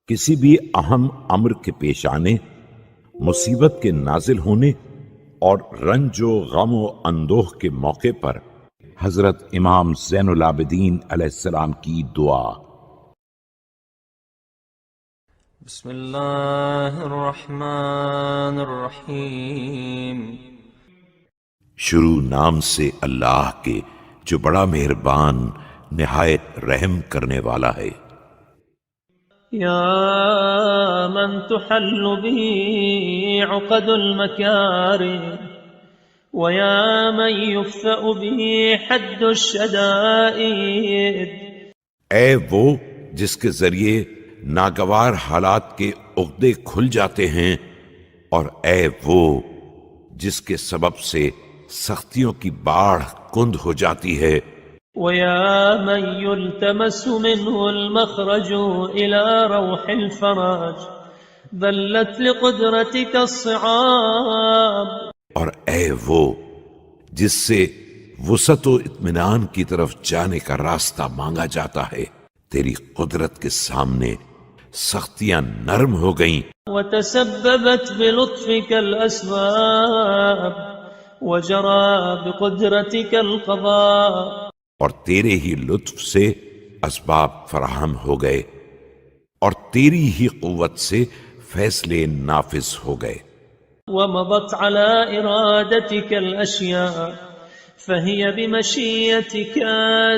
کسی بھی اہم امر کے پیش آنے، مصیبت کے نازل ہونے اور رنج و غم و اندوہ کے موقع پر حضرت امام زین العابدین علیہ السلام کی دعا۔ بسم اللہ الرحمن الرحیم۔ شروع نام سے اللہ کے جو بڑا مہربان نہایت رحم کرنے والا ہے۔ یا من تحل به عقد المکارم ویا من یفأ به حد الشدائد۔ اے وہ جس کے ذریعے ناگوار حالات کے عقدے کھل جاتے ہیں، اور اے وہ جس کے سبب سے سختیوں کی باڑھ کند ہو جاتی ہے۔ وَيَا مَنْ يُلْتَمَسُ مِنْهُ الْمَخْرَجُ إِلَى رَوْحِ الْفَرَاجِ ذَلَّتْ لِقُدْرَتِكَ الصِّعَابِ۔ اور اے وہ جس سے وسعت و اطمینان کی طرف جانے کا راستہ مانگا جاتا ہے، تیری قدرت کے سامنے سختیاں نرم ہو گئیں۔ وَتَسَبَّبَتْ بِلُطْفِكَ الْأَسْبَابِ وَجَرَى بِقُدْرَتِكَ الْقَضَاءِ۔ اور تیرے ہی لطف سے اسباب فراہم ہو گئے، اور تیری ہی قوت سے فیصلے نافذ ہو گئے۔ ومضت على إرادتك الأشياء فهي بمشيتك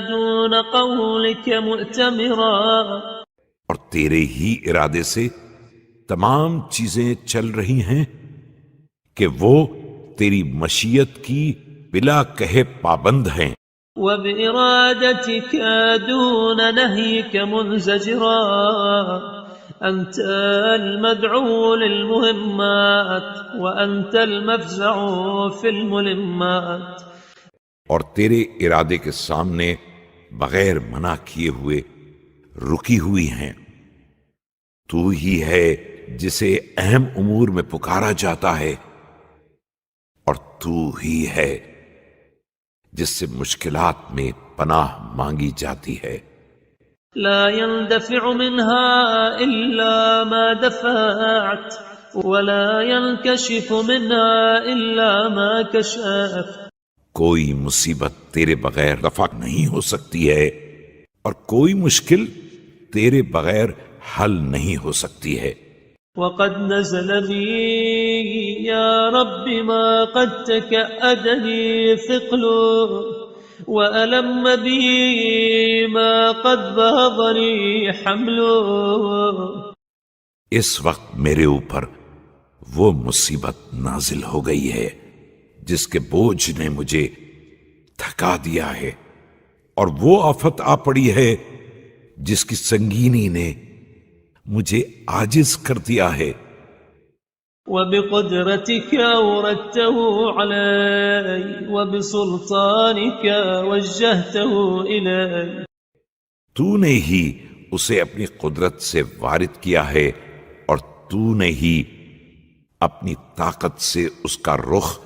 دون قولك مؤتمرا۔ اور تیرے ہی ارادے سے تمام چیزیں چل رہی ہیں کہ وہ تیری مشیت کی بلا کہے پابند ہیں۔ وبإرادتك دون نهيك منزجرا، أنت المدعو للمهمات وأنت المفزع في الملمات۔ اور تیرے ارادے کے سامنے بغیر منع کیے ہوئے رکی ہوئی ہیں۔ تو ہی ہے جسے اہم امور میں پکارا جاتا ہے، اور تو ہی ہے جس سے مشکلات میں پناہ مانگی جاتی ہے۔ لا يندفع منها إلا ما دفعت ولا ينكشف منها إلا ما كشفت۔ کوئی مصیبت تیرے بغیر رفع نہیں ہو سکتی ہے، اور کوئی مشکل تیرے بغیر حل نہیں ہو سکتی ہے۔ وقد نزل بي يا رب ما قد تكأدني ثقل وألم بي ما قد بهضني حمل۔ اس وقت میرے اوپر وہ مصیبت نازل ہو گئی ہے جس کے بوجھ نے مجھے تھکا دیا ہے، اور وہ آفت آ پڑی ہے جس کی سنگینی نے مجھے عاجز کر دیا ہے۔ وبقدرتك أوردته علي وبسلطانك وجهته إلي۔ تو نے ہی اسے اپنی قدرت سے وارد کیا ہے، اور تو نے ہی اپنی طاقت سے اس کا رخ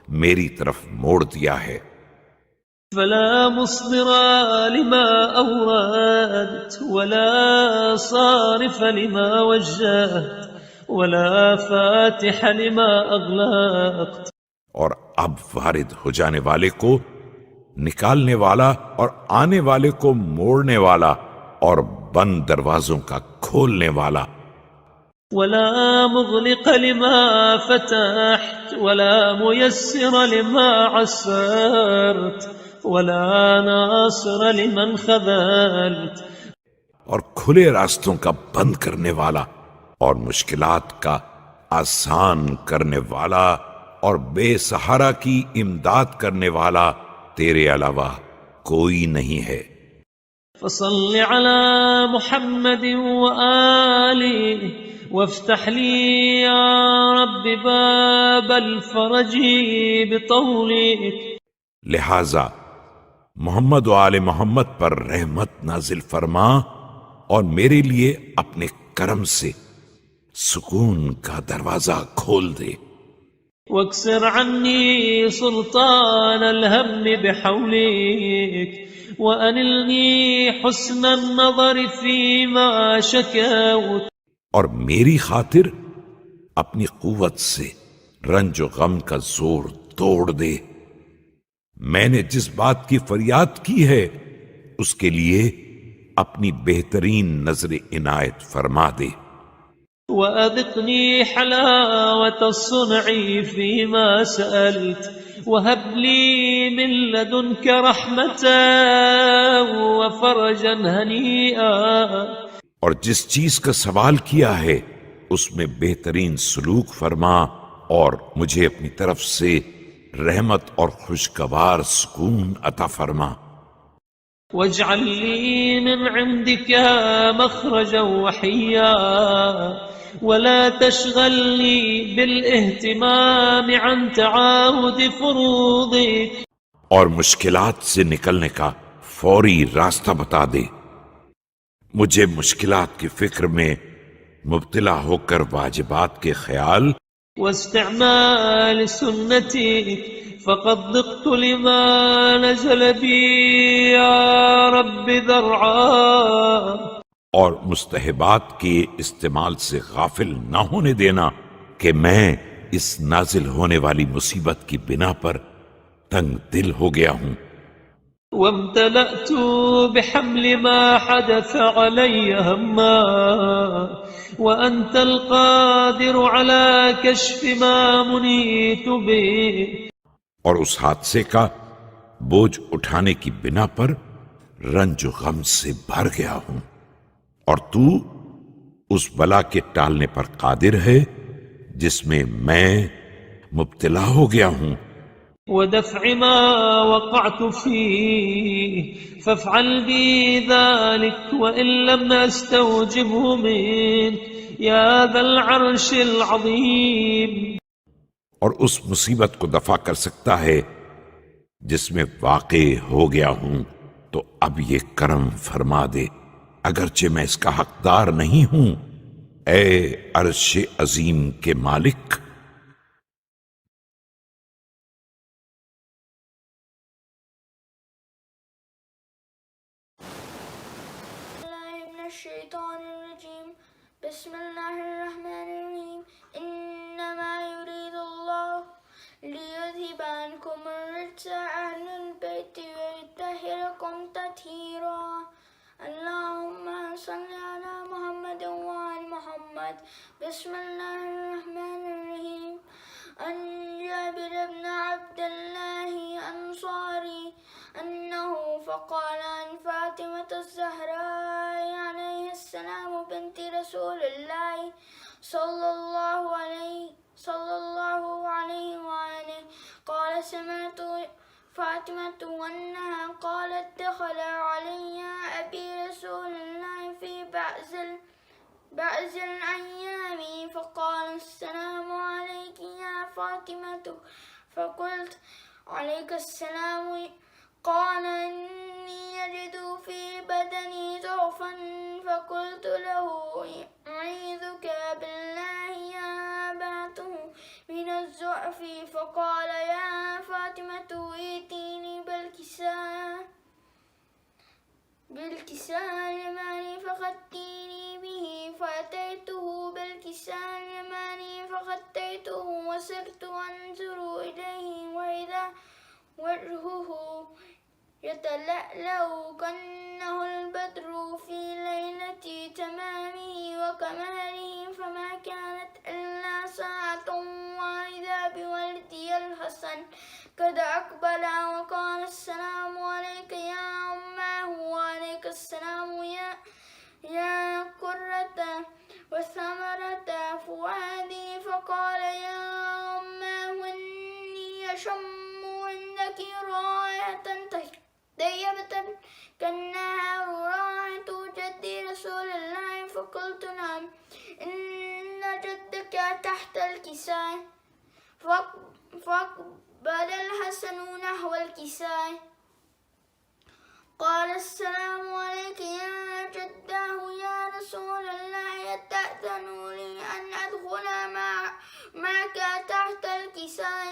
میری طرف موڑ دیا ہے۔ فلا مصدر لما أوردت ولا صارف لما وجهت ولا فاتح لما أغلقت۔ اور اب وارد ہو جانے والے کو نکالنے والا، اور آنے والے کو موڑنے والا، اور بند دروازوں کا کھولنے والا۔ ولا مغلق لما فتحت ولا ميسر لما عسرت ولا ناصر لمن خذلت۔ اور کھلے راستوں کا بند کرنے والا، اور مشکلات کا آسان کرنے والا، اور بے سہارا کی امداد کرنے والا تیرے علاوہ کوئی نہیں ہے۔ فصل على محمد وآله وافتح لي يا رب باب الفرج بطولك۔ لہذا محمد و آل محمد پر رحمت نازل فرما، اور میرے لیے اپنے کرم سے سکون کا دروازہ کھول دے۔ واكسر عني سلطان الهم بحولك وأنلني حسن النظر فيما شكوت۔ اور میری خاطر اپنی قوت سے رنج و غم کا زور توڑ دے. میں نے جس بات کی فریاد کی ہے اس کے لیے اپنی بہترین نظر عنایت فرما دے. وأذقني حلاوة الصنع فيما سألت وهب لي من لدنك رحمة وفرجا هنيئا. اور جس چیز کا سوال کیا ہے اس میں بہترین سلوک فرما اور مجھے اپنی طرف سے رحمت اور خوشگوار سکون عطا فرما. واجعل لي من عندك مخرجا وحيا ولا تشغلني بالاهتمام عن تعاهد فروضك. اور مشکلات سے نکلنے کا فوری راستہ بتا دے. مجھے مشکلات کی فکر میں مبتلا ہو کر واجبات کے خیال واستعمال سنتك فقد ضقت لما نزل بي يا رب ذرعا. اور مستحبات کے استعمال سے غافل نہ ہونے دینا کہ میں اس نازل ہونے والی مصیبت کی بنا پر تنگ دل ہو گیا ہوں. وامتلأت بحمل ما حدث علي هما وأنت القادر على كشف ما منيت به. اور اس حادثے کا بوجھ اٹھانے کی بنا پر رنج و غم سے بھر گیا ہوں اور تو اس بلا کے ٹالنے پر قادر ہے جس میں میں مبتلا ہو گیا ہوں. ودفع ما وقعت فيه فافعل بي ذلك وإن لم أستوجبه منك يا ذا العرش العظيم. اور اس مصیبت کو دفع کر سکتا ہے جس میں واقع ہو گیا ہوں تو اب یہ کرم فرما دے اگرچہ میں اس کا حقدار نہیں ہوں. اے عرش عظیم کے مالک. الشيطان الرجيم بسم الله الرحمن الرحيم إنما يريد الله ليذهب عنكم الرجس أهل البيت ويطهركم تطهيرا. اللهم صل على محمد وآل محمد. بسم الله الرحمن الرحيم عن جابر بن عبد الله الأنصاري أنه فقال عن فاطمة الزهراء عليه السلام بنت رسول الله صلى الله عليه وآله قال سمعت فاطمة أنها قالت دخل علي أبي رسول الله في بعض الأيام فقال السلام عليك يا فاطمة فقلت عليك السلام. قال إني يجد في بدني ضعفا فقلت له أعيذك بالله يا أباته من الضعف. فقال يا فاطمة ائتيني بالكساء اليماني فغطيني به. فأتيته بالكساء اليماني فغطيته وصرت أنظر إليه وإذا وجهه يتلألأ كأنه البدر في ليلة تمامه وكماله فما كانت إلا ساعة وإذا بولدي الحسن قد أقبل وقال السلام عليك يا أماه وعليك السلام يا قرة وثمرة فؤادي. فقال يا أماه إني أشم عندك رائحة طيبة كأنها رائحة جدي رسول الله. فقلت نعم إن جدك تحت الكساء. فأقبل الحسن نحو الكساء قال السلام عليك يا جداه يا رسول الله أتأذن لي أن أدخل معك تحت الكساء.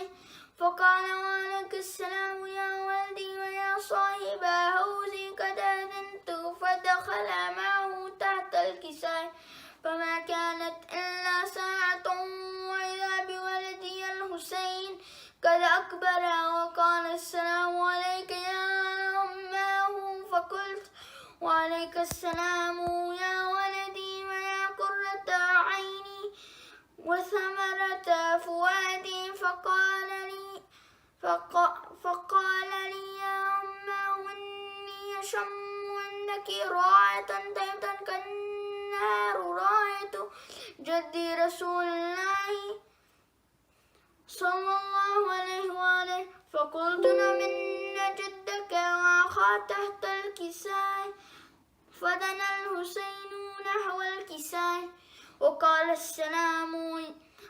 فقال وعليك السلام يا ولدي ويا صاحب حوزي قد أذنت. فدخل معه تحت الكساء فما كان قد أقبل وقال السلام عليك يا أماه، فقلت وعليك السلام يا ولدي ويا قرة عيني وثمرة فؤادي. فقال لي يا أماه إني أشم عندك رائحة طيبة كالنار رائحة جدي رسول الله صلى الله عليه وآله. فقلت نعم إن جدك وأخا تحت الكساء. فدنا الحسين نحو الكساء وقال السلام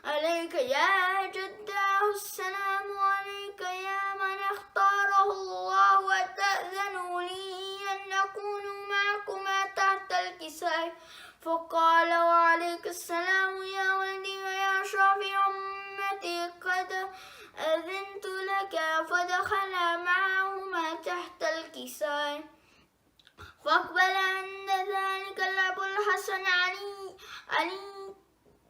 عليك يا جداه، السلام عليك يا من اختاره الله، أتأذن لي أن أكون معكما تحت الكساء؟ فقال وعليك السلام يا ولدي ويا شافع أمتي، قد أذنت لك. فدخل معهما تحت الكساء. فأقبل عند ذلك الأب الحسن علي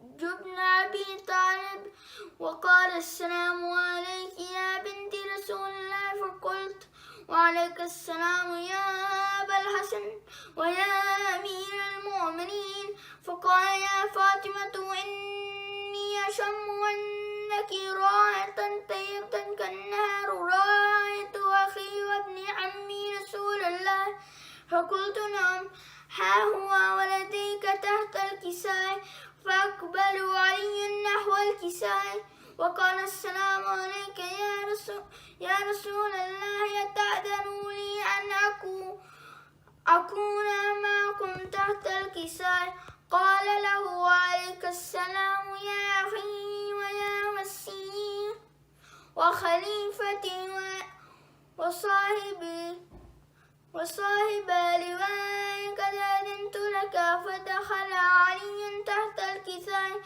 بن أبي طالب وقال السلام عليك يا بنت رسول الله. فقلت وعليك السلام يا أبا الحسن ويا أمير المؤمنين. فقال يا فاطمة إني أشم عندك رائحة طيبة كالنار رائحة أخي وابن عمي رسول الله. فقلت نعم، ها هو ولديك تحت الكساء. فأقبلوا علي نحو الكساء وقال السلام عليك يا رسول الله، أتأذن لي أن أكون معكم تحت الكساء؟ قال له وعليك السلام يا أخي ويا وسيلي وخليفتي وصاحب لواء، قد أذنت لك. فدخل علي تحت الكساء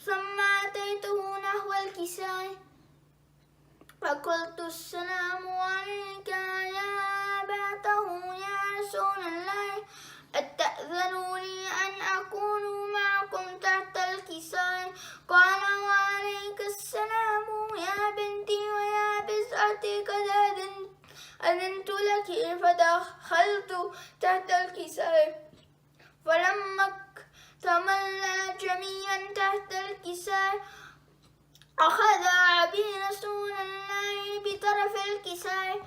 ثم أتيته نحو الكساء فقلت السلام عليك يا أباته يا رسول الله، أتأذن لي أن أكون معكم تحت الكساء؟ قال وعليك السلام يا بنتي ويا بسعتي، قد أذنت لك. فدخلت تحت الكساء فلما اكتملنا جميعا تحت الكساء أخذ أبي رسول الله بطرف الكساء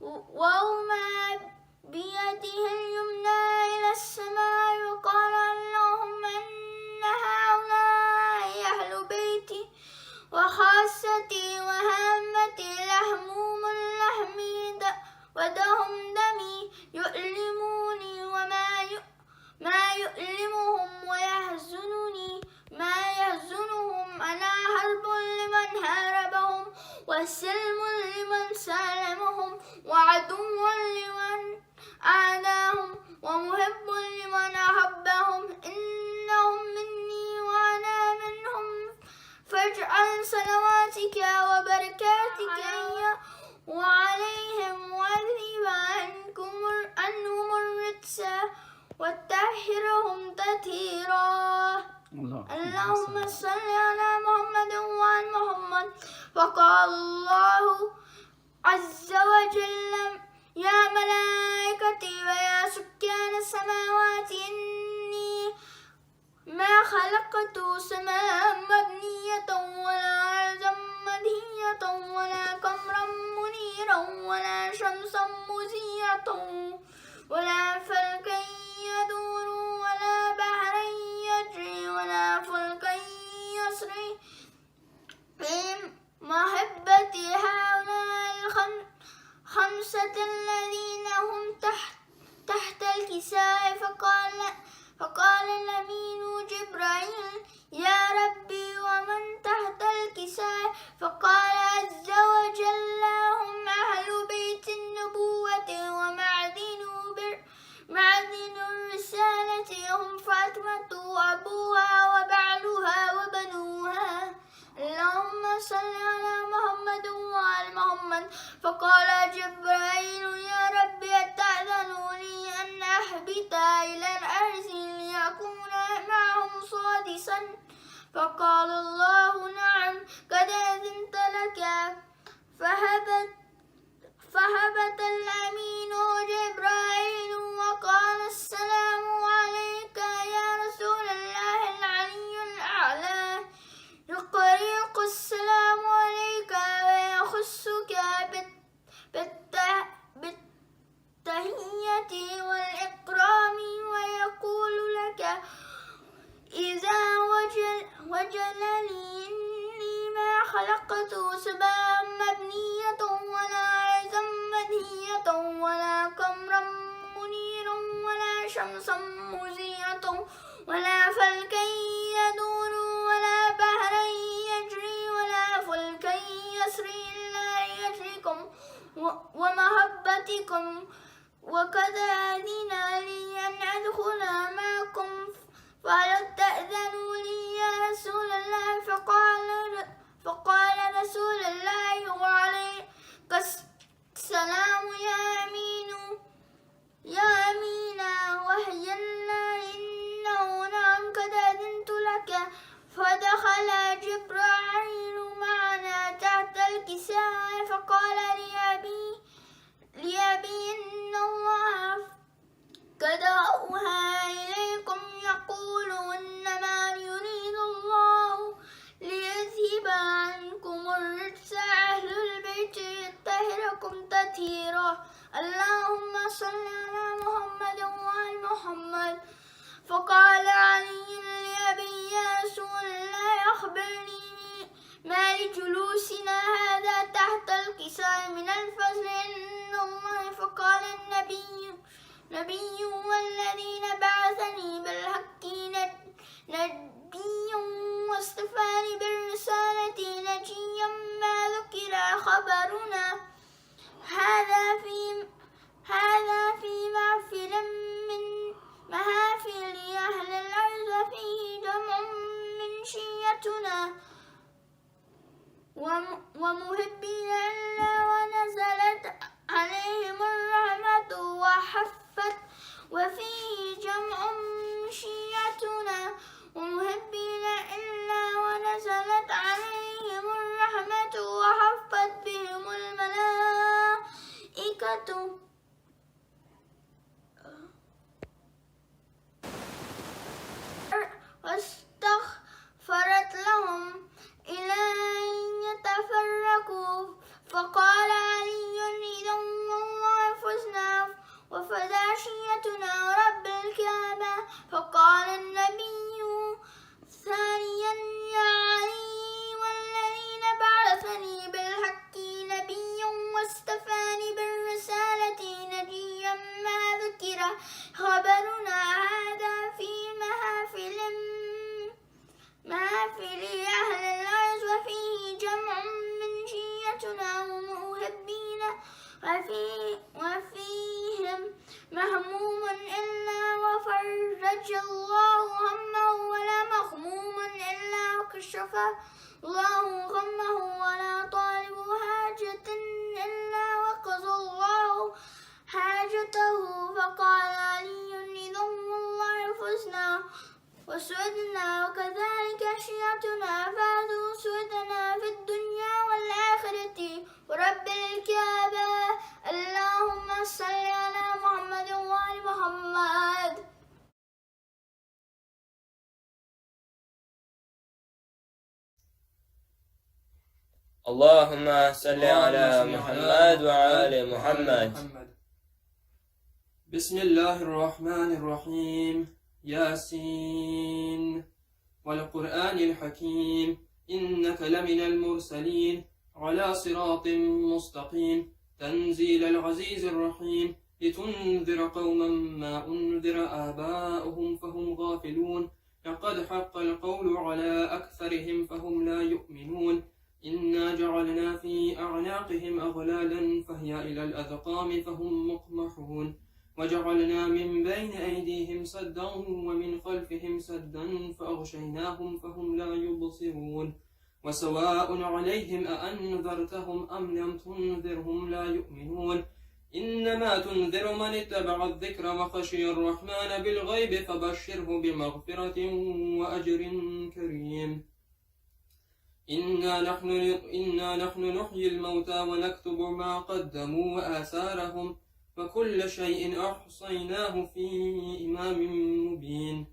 وأومى بيده اليمنى إلى السماء وقال اللهم إن هؤلاء أهل بيتي وخاصتي وهامتي، لحمهم لحمي ودهم دمي، يؤلموني ما يؤلمهم ويحزنني ما يحزنهم. أنا حرب لمن هاربهم وسلم لمن سالمهم وعدو لمن عاداهم ومحب لمن أحبهم. إنهم مني وأنا منهم، فاجعل صلواتك وبركاتك وعليهم واذهب عنهم الرجس وطهرهم تطهيرا. اللهم صل على محمد وعلى محمد. وقال الله عز وجل يا ملائكتي ويا سكان السماوات إني ما خلقت سماء مبنية ولا أرضا مدهية ولا قمرا منيرا ولا شمسا مزية ولا فلكا يدور ولا بحرا يجري ولا فلكا يسري في محبة هؤلاء الخمسة الذين هم تحت الكساء. فقال الأمين جبرائيل يا ربي ومن تحت الكساء؟ فقال عز وجل هم أهل بيت النبوة ومعدن الرسالة، هم فاطمة وأبوها وبعلها وبنوها. اللهم صل على محمد وعلى محمد. فقال جبرائيل يا ربي أتأذن لي أن أهبط إلى الأرض ليكون معهم سادسا؟ فقال الله نعم، قد أذنت لك. فهبط الأمين جبرائيل وقال السلام عليك يا رسول الله العلي الأعلى، يقرئك السلام عليك ويخصك بالتحية والإكرام ويقول لك إذا وجل لي إني ما خلقت سبا مبنية ولا عزا مدهية ولا قمرا منيرا ولا شمسا مزيرة ولا فلكا يدور ولا بحرا يجري ولا فلكا يسري إلا لأجلكم ومحبتكم، وقد أذن لي أن أدخل معكم فهل تأذنوا لي يا رسول الله؟ فقال رسول الله وعليك السلام يا أمينا وحينا إنه نعم قد أذنت لك. فدخل جبرائيل معنا تحت الكساء فقال لأبي إن الله قد أوحى إليكم يقول إنما يريد الله ليذهب عنكم الرجس أهل البيت يطهركم تطهيرا. اللهم صل على محمد وآل محمد. فقال علي لأبي يا رسول الله أخبرني ما لجلوسنا هذا تحت الكساء من الفضل عند الله. فقال نبي والذي بعثني بالحق نبيا واصطفاني بالرسالة نجيا ما ذكر خبرنا هذا في محفل من محافل أهل الأرض فيه جمع من شيعتنا ومحبين إلا ونزلت عليهم الرحمة وحفت وفيه جمع من شيعتنا ومحبين إلا ونزلت عليهم الرحمة وحفت بهم الملائكة واستغفرت لهم إلى أن يتفرقوا. فقال علي إذا والله فزنا وفداشيتنا ورب الكعبة. فقال النبي ثانيا يا علي والذين بعثني بالحق نبيا واصطفاني بالرسالة نجيا ما ذكر خبرنا هذا في محافل أهل الأرض وفيه جمع من شيعتنا ومحبين وفيهم مهموم إلا وفرج الله همه ولا مغموم إلا كشف الله غمه ولا طالب حاجة إلا وقضى الله حاجته. فقال علي إذا والله فزنا وسعدنا وكذلك شيعتنا فازوا سعدنا في الدنيا والآخرة ورب الكعبة. اللهم صل على محمد وآل محمد. اللهم صل على محمد وآل محمد. بسم الله الرحمن الرحيم. ياسين والقرآن الحكيم إنك لمن المرسلين على صراط مستقيم تنزيل العزيز الرحيم لتنذر قوما ما أنذر آباؤهم فهم غافلون لقد حق القول على أكثرهم فهم لا يؤمنون إنا جعلنا في أعناقهم أغلالا فهي إلى الأذقام فهم مقمحون وجعلنا من بين أيديهم سدا ومن خلفهم سدا فأغشيناهم فهم لا يبصرون وسواء عليهم أأنذرتهم أم لم تنذرهم لا يؤمنون إنما تنذر من اتبع الذكر وخشي الرحمن بالغيب فبشره بمغفرة وأجر كريم. إنا نحن نحيي الموتى ونكتب ما قدموا وآثارهم وكل شيء أحصيناه في إمام مبين.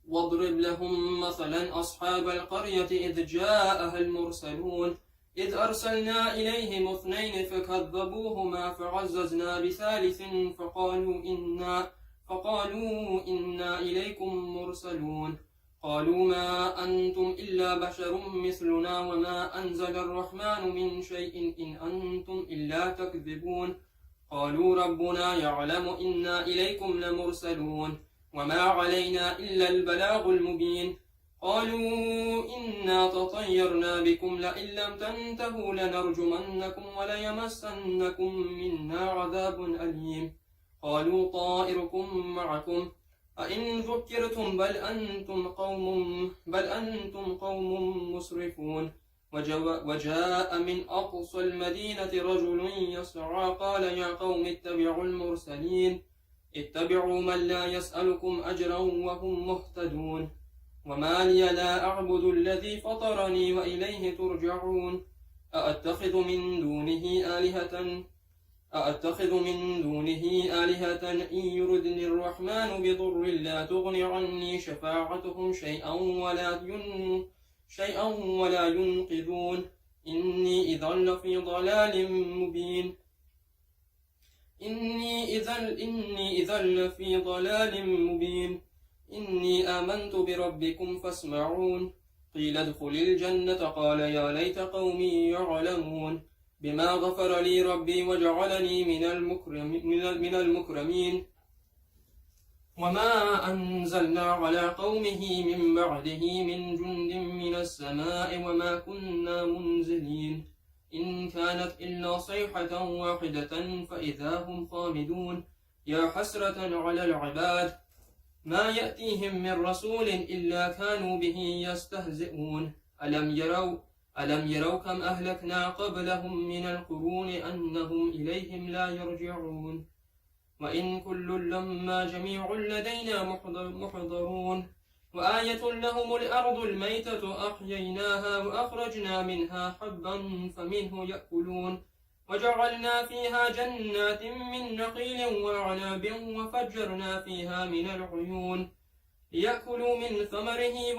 واضرب لهم مثلا أصحاب القرية إذ جاءها المرسلون إذ أرسلنا إليهم 2 فكذبوهما فعززنا بثالث فقالوا إنا إليكم مرسلون. قالوا ما أنتم إلا بشر مثلنا وما أنزل الرحمن من شيء إن أنتم إلا تكذبون. قالوا ربنا يعلم إنا إليكم لمرسلون وما علينا إلا البلاغ المبين. قالوا إنا تطيرنا بكم لئن لم تنتهوا لنرجمنكم وليمسنكم منا عذاب أليم. قالوا طائركم معكم أئن ذكرتم بل أنتم قوم مسرفون. وجاء من أقصى المدينة رجل يسعى قال يا قوم اتبعوا المرسلين اتبعوا من لا يسألكم أجرا وهم مهتدون. وما لي لا أعبد الذي فطرني وإليه ترجعون. أأتخذ من دونه آلهة إن يردني الرحمن بضر لا تغن عني شفاعتهم شيئا ولا ينقذون. إني إذا لفي ضلال مبين. إني آمنت بربكم فاسمعون. قيل ادخل الجنة قال يا ليت قومي يعلمون بما غفر لي ربي وجعلني من المكرمين. وما أنزلنا على قومه من بعده من جند من السماء وما كنا منزلين. إن كانت إلا صيحة واحدة فإذا هم خامدون. يا حسرة على العباد ما يأتيهم من رسول إلا كانوا به يستهزئون. ألم يروا كم أهلكنا قبلهم من القرون أنهم إليهم لا يرجعون. وإن كل لما جميع لدينا محضرون. وآية لهم الأرض الميتة أحييناها وأخرجنا منها حبا فمنه يأكلون. وجعلنا فيها جنات من نخيل وعناب وفجرنا فيها من العيون ليأكلوا من ثمره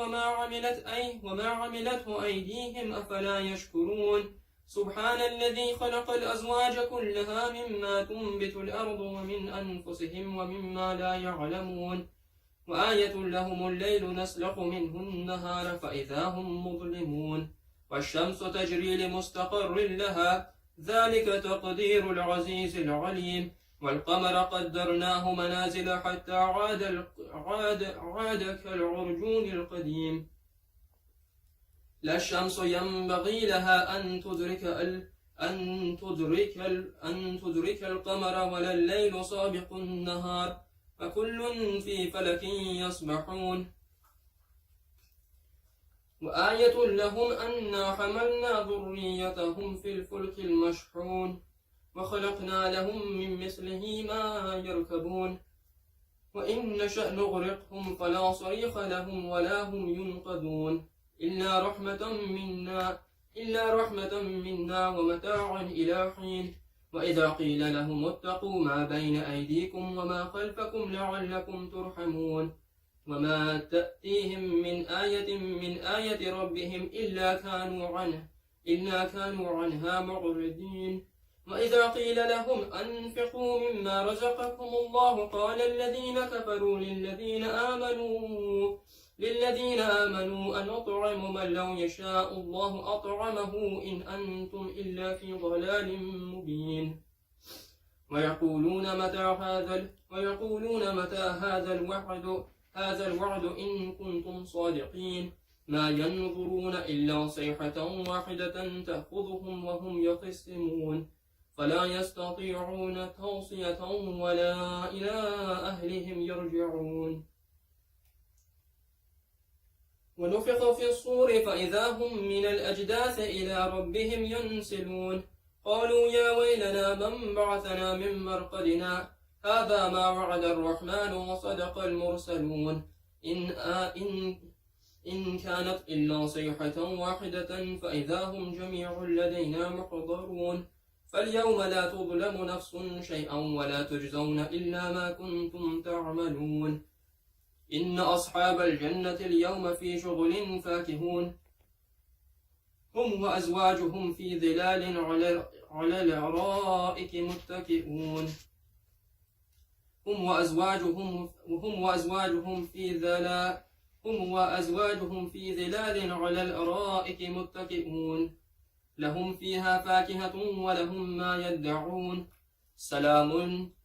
وما عملته أيديهم أفلا يشكرون. سبحان الذي خلق الأزواج كلها مما تنبت الأرض ومن أنفسهم ومما لا يعلمون. وآية لهم الليل نسلخ منه النهار فإذا هم مظلمون. والشمس تجري لمستقر لها ذلك تقدير العزيز العليم. والقمر قدرناه منازل حتى عاد كالعرجون القديم. لا الشمس ينبغي لها أن تدرك القمر ولا الليل سابق النهار فكل في فلك يسبحون. وآية لهم أنا حملنا ذريتهم في الفلك المشحون وخلقنا لهم من مثله ما يركبون. وإن نشأ نغرقهم فلا صريخ لهم ولا هم ينقذون إلا رحمة منا ومتاعا إلى حين. وإذا قيل لهم اتقوا ما بين أيديكم وما خلفكم لعلكم ترحمون. وما تأتيهم من آية ربهم إلا كانوا عنها معرضين. وإذا قيل لهم أنفقوا مما رزقكم الله قال الذين كفروا للذين آمنوا أن أطعم من لو يشاء الله أطعمه إن أنتم إلا في ضلال مبين. ويقولون متى هذا الوعد إن كنتم صادقين. ما ينظرون إلا صيحة واحدة تأخذهم وهم يخصمون فلا يستطيعون توصية ولا إلى أهلهم يرجعون. ونفخ في الصور فإذا هم من الأجداث إلى ربهم ينسلون. قالوا يا ويلنا من بعثنا من مرقدنا هذا ما وعد الرحمن وصدق المرسلون إن كانت إلا صيحة واحدة فإذا هم جميع لدينا محضرون فاليوم لا تظلم نفس شيئا ولا تجزون إلا ما كنتم تعملون إن أصحاب الجنة اليوم في شغل فاكهون هم وأزواجهم في ظلال على الأرائك متكئون هم وأزواجهم في ظلال على الأرائك متكئون لهم فيها فاكهة ولهم ما يدعون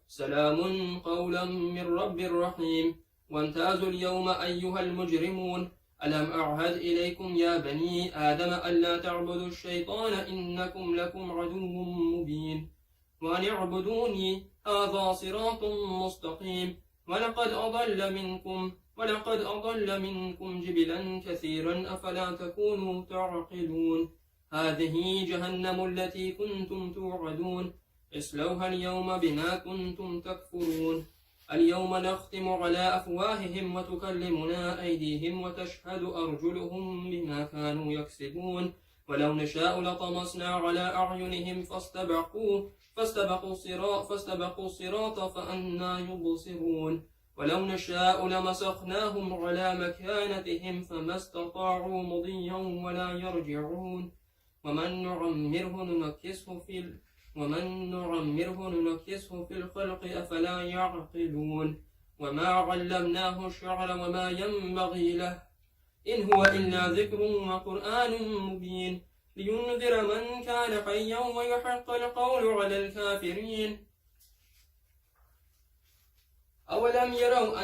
سلام قولا من رب رحيم وامتازوا اليوم أيها المجرمون ألم أعهد إليكم يا بني آدم ألا تعبدوا الشيطان إنكم لكم عدو مبين وأن اعبدوني هذا صراط مستقيم ولقد أضل منكم جبلا كثيرا أفلا تكونوا تعقلون هذه جهنم التي كنتم توعدون اصلوها اليوم بما كنتم تكفرون اليوم نختم على أفواههم وتكلمنا أيديهم وتشهد أرجلهم بما كانوا يكسبون ولو نشاء لطمسنا على أعينهم فاستبقوا الصراط فأنى يبصرون ولو نشاء لمسخناهم على مكانتهم فما استطاعوا مضيا ولا يرجعون ومن نعمره ننكسه في الخلق أفلا يعقلون وما علمناه الشعر وما ينبغي له إن هو إلا ذكر وقرآن مبين لينذر من كان حيا ويحق القول على الكافرين أولم يروا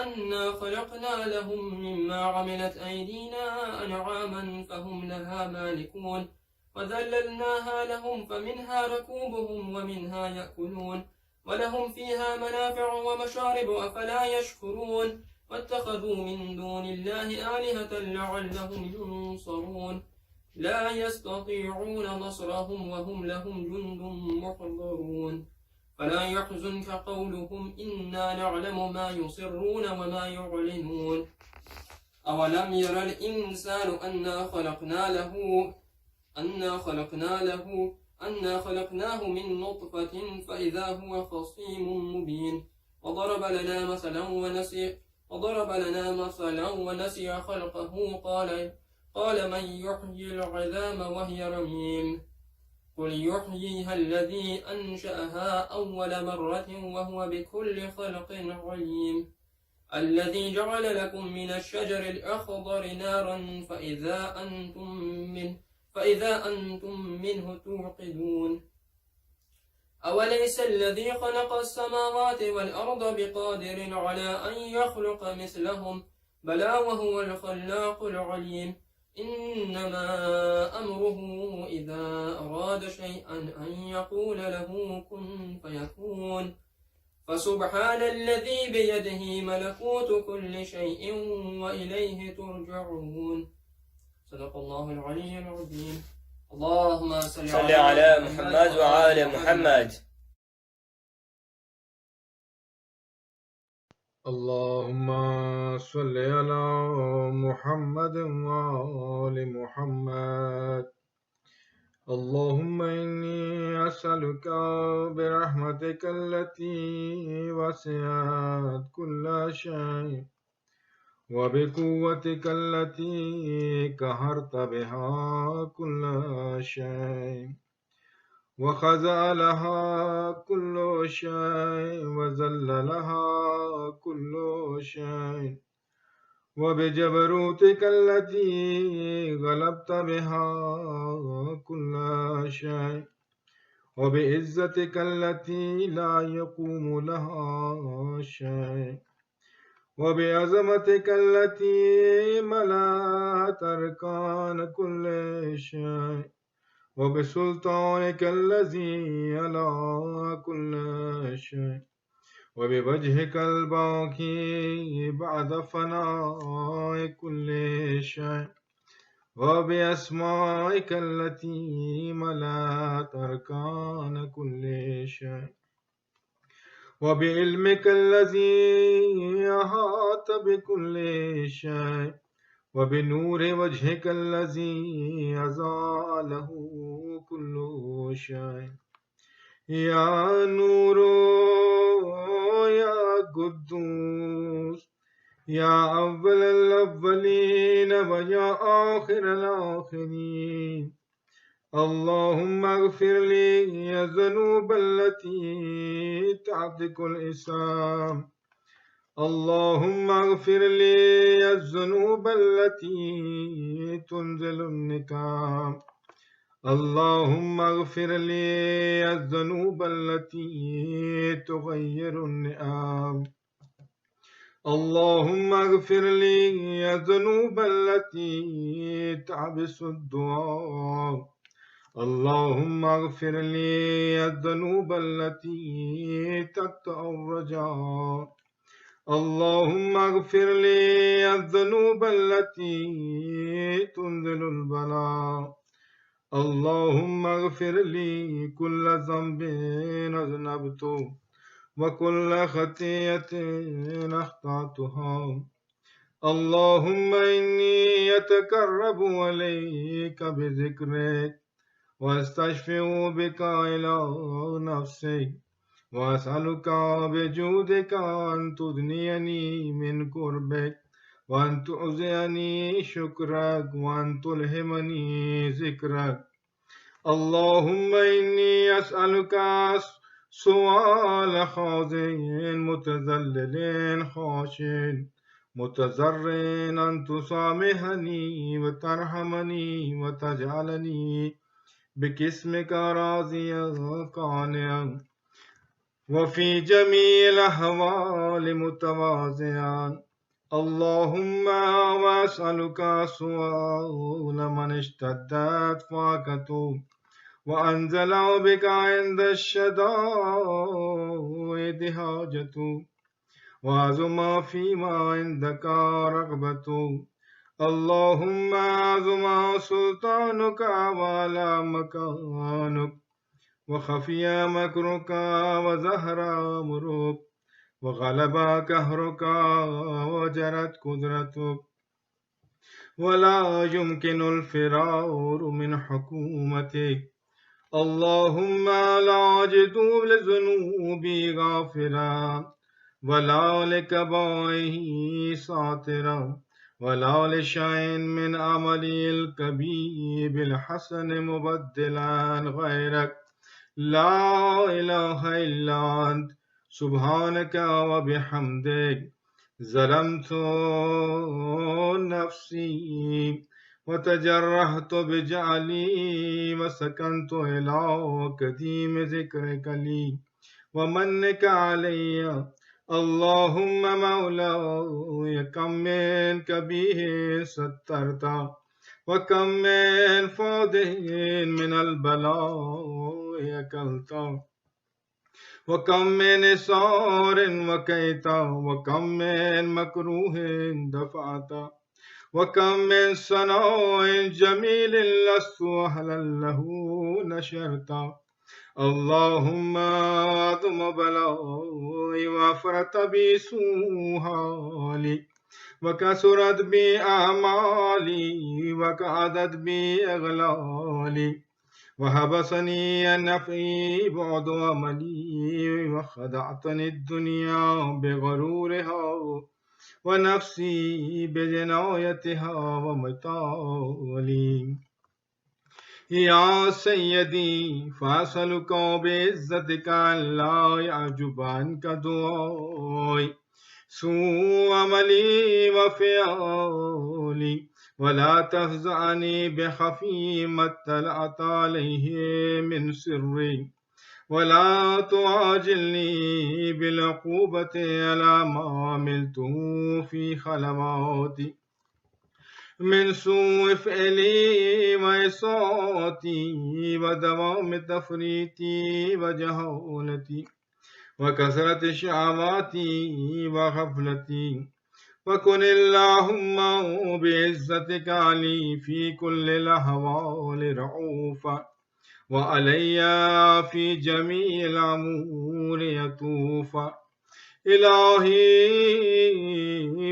أنا خلقنا لهم مما عملت أيدينا أنعاما فهم لها مالكون وذللناها لهم فمنها ركوبهم ومنها يأكلون ولهم فيها منافع ومشارب أفلا يشكرون واتخذوا من دون الله آلهة لعلهم ينصرون لا يستطيعون نصرهم وهم لهم جند محضرون فلا يحزنك قولهم إنا نعلم ما يصرون وما يعلنون أولم ير الإنسان أنا خلقناه من نطفة فإذا هو خصيم مبين وضرب لنا مثلا ونسي خلقه قال من يحيي العظام وهي رميم قل يحييها الذي أنشأها أول مرة وهو بكل خلق عليم الذي جعل لكم من الشجر الأخضر نارا فإذا أنتم منه توقدون أوليس الذي خلق السماوات والأرض بقادر على أن يخلق مثلهم بلى وهو الخلاق العليم إنما أمره إذا أراد شيئا أن يقول له كن فيكون فسبحان الذي بيده ملكوت كل شيء وإليه ترجعون صدق الله العلي العظيم اللهم صل على محمد وعلى محمد اللهم صل على محمد وآل محمد اللهم إني أسألك برحمتك التي وسعت كل شيء وبقوتك التي قهرت بها كل شيء وخضع لها كل شيء وذل لها كل شيء وبجبروتك التي غلبت بها كل شيء وبعزتك التي لا يقوم لها شيء وبعظمتك التي ملأت أركان كل شيء وبسلطانك الذي على كل شيء وبوجهك الباقي بعد فناء كل شيء وبأسمائك التي ملأت أركان كل شيء وبعلمك الذي أحاط بكل شيء وبنور وجهك الذي أضاء له كل شيء يا نور يا قدوس يا أول الأولين ويا آخر الآخرين اللهم اغفر لي الذنوب التي تعتق الإسلام اللهم اغفر لي الذنوب التي تنزل النكام اللهم اغفر لي الذنوب التي تغير النعم اللهم اغفر لي الذنوب التي تعبس الدعاء اللهم اغفر لي الذنوب التي تقطع الرجاء اللهم اغفر لي الذنوب التي تنزل البلاء اللهم اغفر لي كل ذنب أذنبته وكل خطيئة أخطأتها اللهم إني أتقرب إليك بذكرك واستشفع بك إلى نفسك وأسألك بجودك أن تدنيني من قربك وأن تعزيني شكرك وأن تلهمني ذكرك اللهم إني أسألك سؤال خاضع متذلل خاشع متضرع أن تسامحني وترحمني وتجعلني باسمك راضيا قانعا وفي جميع الأحوال متواضعا اللهم وأسألك سؤال من اشتدت فاقته وأنزل بك عند الشدائد حاجته وعظم فيما عندك رغبته اللهم عظم سلطانك وعلى مكانك وخفي مكرك وزهر أمرك وغلب قهرك وجرت قدرتك ولا يمكن الفرار من حكومتك اللهم لا أجد لذنوبي غافرا ولا لكبائه ساترا ولا لشيء من عملي الكبير بالحسن مبدلا غيرك لا إله إلا أنت سبحانك وبحمدك ظلمت نفسي وتجرحت بجعلي وسكنت إلى قديم ذكرك لي ومنك علي اللهم مولاي كم من كبيه سترت وكم من فاضح من البلاء أكلت وكم من إسار وكيت وكم من مكروه دفعت وكم من صناع جميل لست أهلا له نشرت اللهم أعظم بلاي وفرت بي سوء وكسرت بي أعمالي وكعدت بي أغلالي وحبسني النفعي بعد عملي وخدعتني الدنيا بغرورها ونفسي بجنايتها ومطالي يا سيدي فأسألك بعزتك ألا يعجب عنك دعائي سوء عملي وفعالي ولا تفزعني بخفي ما اطلعت عليه من سري ولا تعاجلني بالعقوبة على ما عملته في خلواتي من سوء فعلي وإساءتي ودوام تفريطي وجهالتي وكثرة شهواتي وغفلتي وكن اللهم بعزتك لي في كل الأحوال رؤوفا وعلي في جميع الأمور يطوف إلهي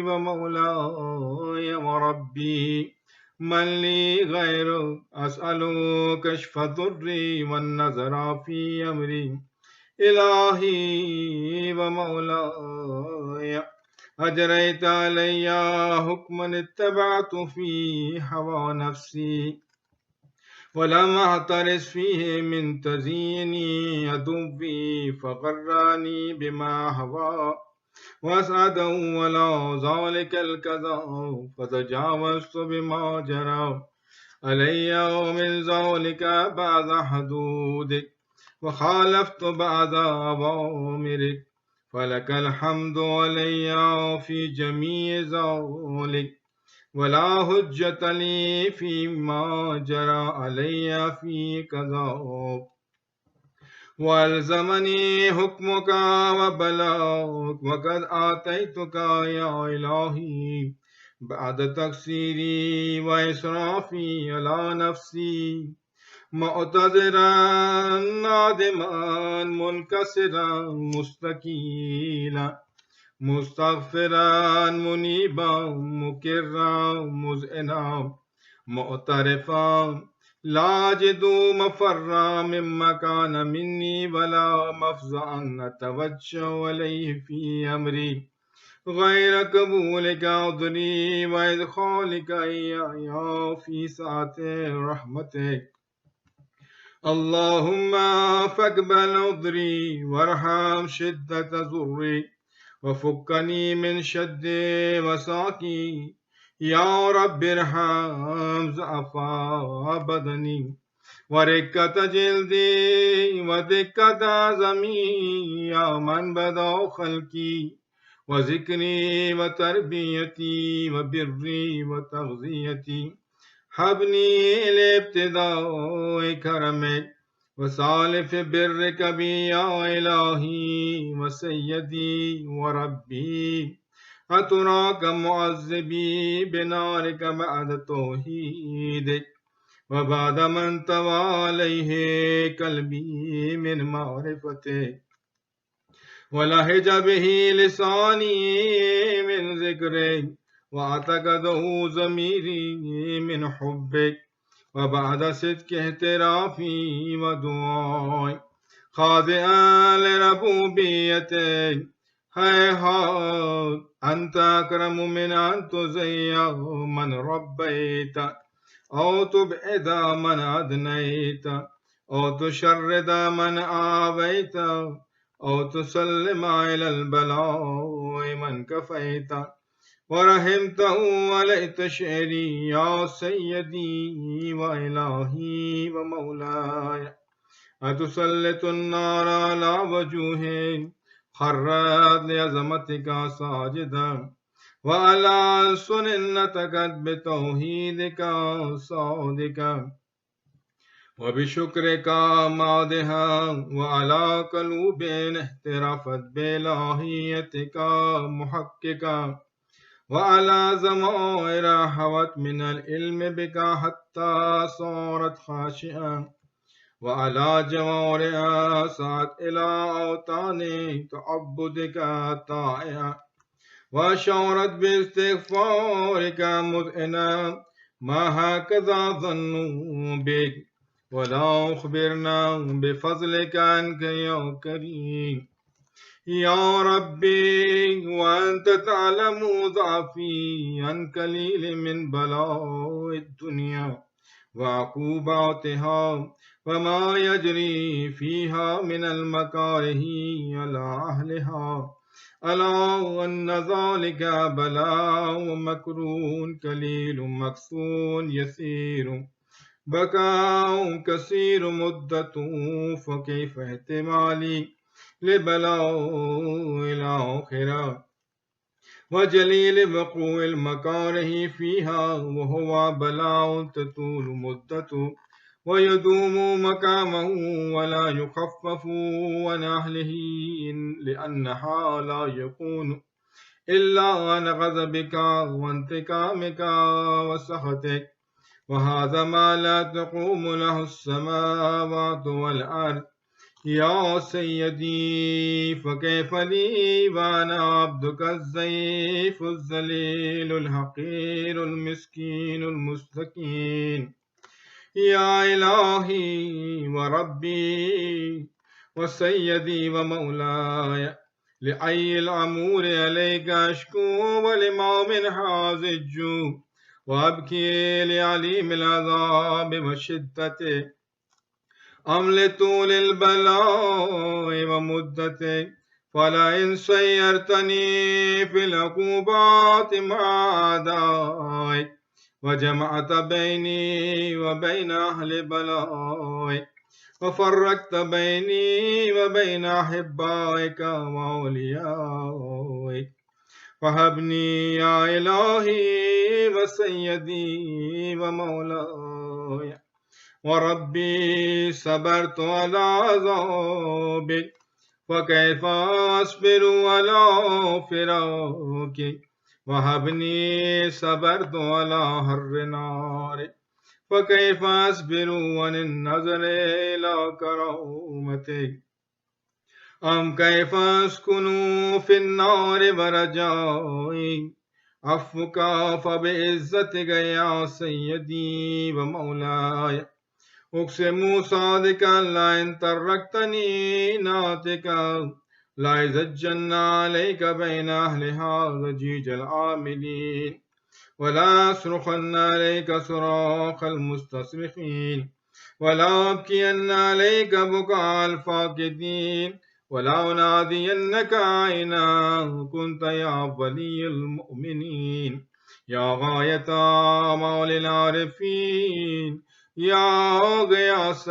ومولاي وربي من لي غيرك أسأل كشف ضري والنظر في أمري إلهي ومولاي أجريت علي حكما اتبعت فيه هوى نفسي ولم أعترس فيه من تزييني عدوي فغراني بما هوى وأسعده ولا ذلك الكذا فتجاوزت بما جرى علي ومن ذلك بعد حدودك وخالفت بعد أوامرك فلك الحمد علي في جميع ذلك ولا حجة لي فيما جرى علي في كذا والزمني حكمك وبلاغك وقد آتيتك يا إلهي بعد تقصيري وإسرافي على نفسي معتذرا نادما منكسرا مستكيلا مستغفرا منيبا مكرا مذعنا معترفا لا أجد مفرا من مكان مني ولا مفزعا أتوجه إليه في أمري غير قبولك عذري وإدخالك إياي في سعة رحمتك اللهم فاقبل عذري وارحم شدة ضري وفكني من شد وساقي يا رب ارحم ضعفاء بدني ورقة جلدي ودقة عظمي يا من بدا خلقي وذكري وتربيتي وبري وتغذيتي حبني الابتداء كرمك وسالف برك بي يا إلهي وسيدي وربي أتراك معذبي بنارك بعد توحيدك وبعد من طوى عليه قلبي من معرفتك ولهج به لساني من ذكرك واعتقده ضميري من حبك وبعد صدق اعترافي ودعائي خاضعا لربوبيتك هيهات أنت أكرم من أن تزيع من ربيت أو تبعد من أدنيت أو تشرد من آويت أو تسلم إلى البلاء من كفيت ورحمته وليت شعري يا سيدي وإلهي ومولاي أتسلط النار على وجوه خرت لعظمتك ساجدا وعلى سنتك بتوحيدك صادقا وبشكرك مادها وعلى قلوب احترفت بإلهيتك محققا وعلى زمائر حوت من العلم بك حتى صارت خاشعا وعلى جوارها سعت إلى أوطان تعبدك طائعا وشعرت باستغفارك مذئنا ما هكذا ظنوا بك ولا أخبرنا بفضلك عنك يا كريم يا ربي وأنت تعلم ضعفي عن قليل من بلاء الدنيا وعقوباتها وما يجري فيها من المكاره على أهلها ألا أن ذلك بلاء مكرون قليل مكسون يسير بكاء كثير مدة فكيف احتمالي لبلاء الآخرة وجليل وقوع المكاره فيها وهو بلاء تطول مدته ويدوم مقامه ولا يخفف عن أهله لأنها لا يكون إلا عن غضبك وانتقامك وسخطك وهذا ما لا تقوم له السماوات والأرض يا سيدي فكيف لي وأنا عبدك الضعيف الذليل الحقير المسكين المستكين يا إلهي وربي وسيدي ومولاي لأي الأمور عليك أشكو ولما من هذا الجوع وأبكي لعليم العذاب وشدته أم لطول البلاء ومدته فلئن سيرتني في العقوبات مع أعدائك وجمعت بيني وبين أهل بلائك وفرقت بيني وبين أحبائك وأوليائك فهبني يا إلهي وسيدي ومولاي وربي صبرت على عذابك فكيف أصبر على فراقك وهبني صبرت على حر نارك فكيف أصبر عن النظر إلى كرامتك أم كيف أسكن في النار ورجائي عفوك فبعزتك يا سيدي ومولاي أقسم صادقا لئن تركتني ناتكا لا يزجن عليك بين أهلها ضجيج العاملين ولا أصرخن عليك صراخ المستصرخين ولا أبكين عليك بكاء الفاقدين ولا أنادينك عينا كنت يا ولي المؤمنين يا غاية آمال العارفين يا غياث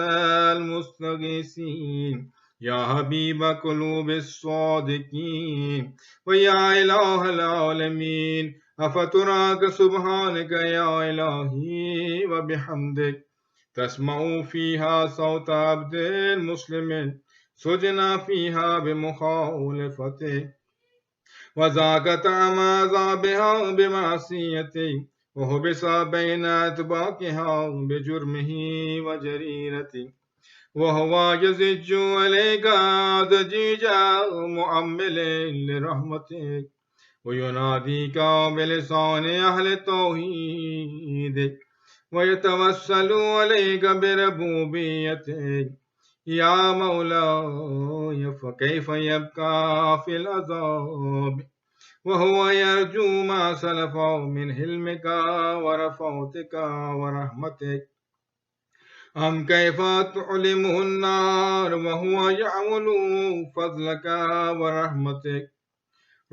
المستغيثين يا حبيب قلوب الصادقين ويا إله العالمين أفتراك سبحانك يا إلهي وبحمدك تسمع فيها صوت عبد المسلم سجن فيها بمخالفته وذاق طعم عذابها بمعصيته وحبس بين أطباقها بجرمه وجريرته وهو يزج عليك ضجيجا مؤمل لرحمتك ويناديك بلسان أهل التوحيد ويتوسل عليك بربوبيتك يا مولاي فكيف يبقى في العذاب وهو يرجو ما سلف من حلمك ورفعتك ورحمتك أم كيف تعلمه النار وهو يعمل فضلك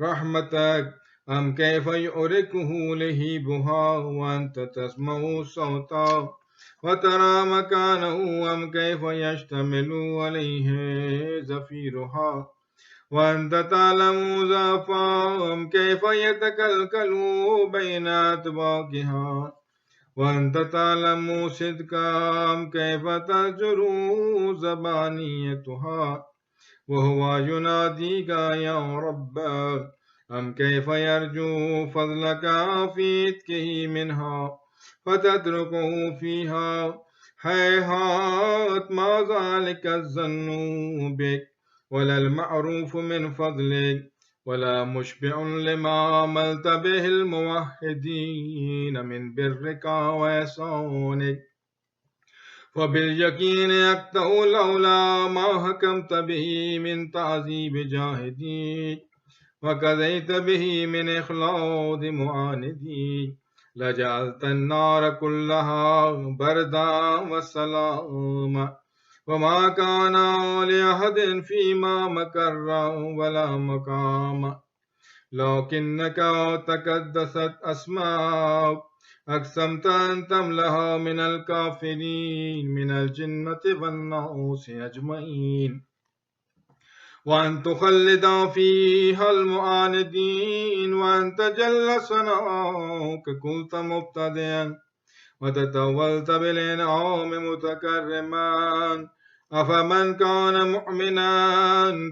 رحمتك أم كيف يؤركه لهيبها وأنت تسمع صوتا وترى مكانه أم كيف يشتمل عليه زفيرها وأنت تعلم زافا أم كيف يتكلكل بين أطباقها وأنت تعلم صدقا أم كيف تجر زبانيتها وهو يناديك يا رب أم كيف يرجو فضلك في إتكه منها فتتركه فيها هيهات ما ذلك الظن بك ولا المعروف من فضلك ولا مشبع لما عملت به الموحدين من برك وإحسانك وباليقين يقطع لولا ما حكمت به من تعذيب جاهديك وكذيت به من إخلاد معانديك لجعلت النار كلها بردا وسلاما وما كان لأحد فيما مكر ولا مقام لكنك تقدست أسماءك أقسمت أن تملها من الكافرين من الجنة والناس أجمعين وأن تخلد فيها المعاندين وأن تجل ثناؤك كنت مبتدئا وتطولت بالإنعام متكرما أفمن كان مؤمنا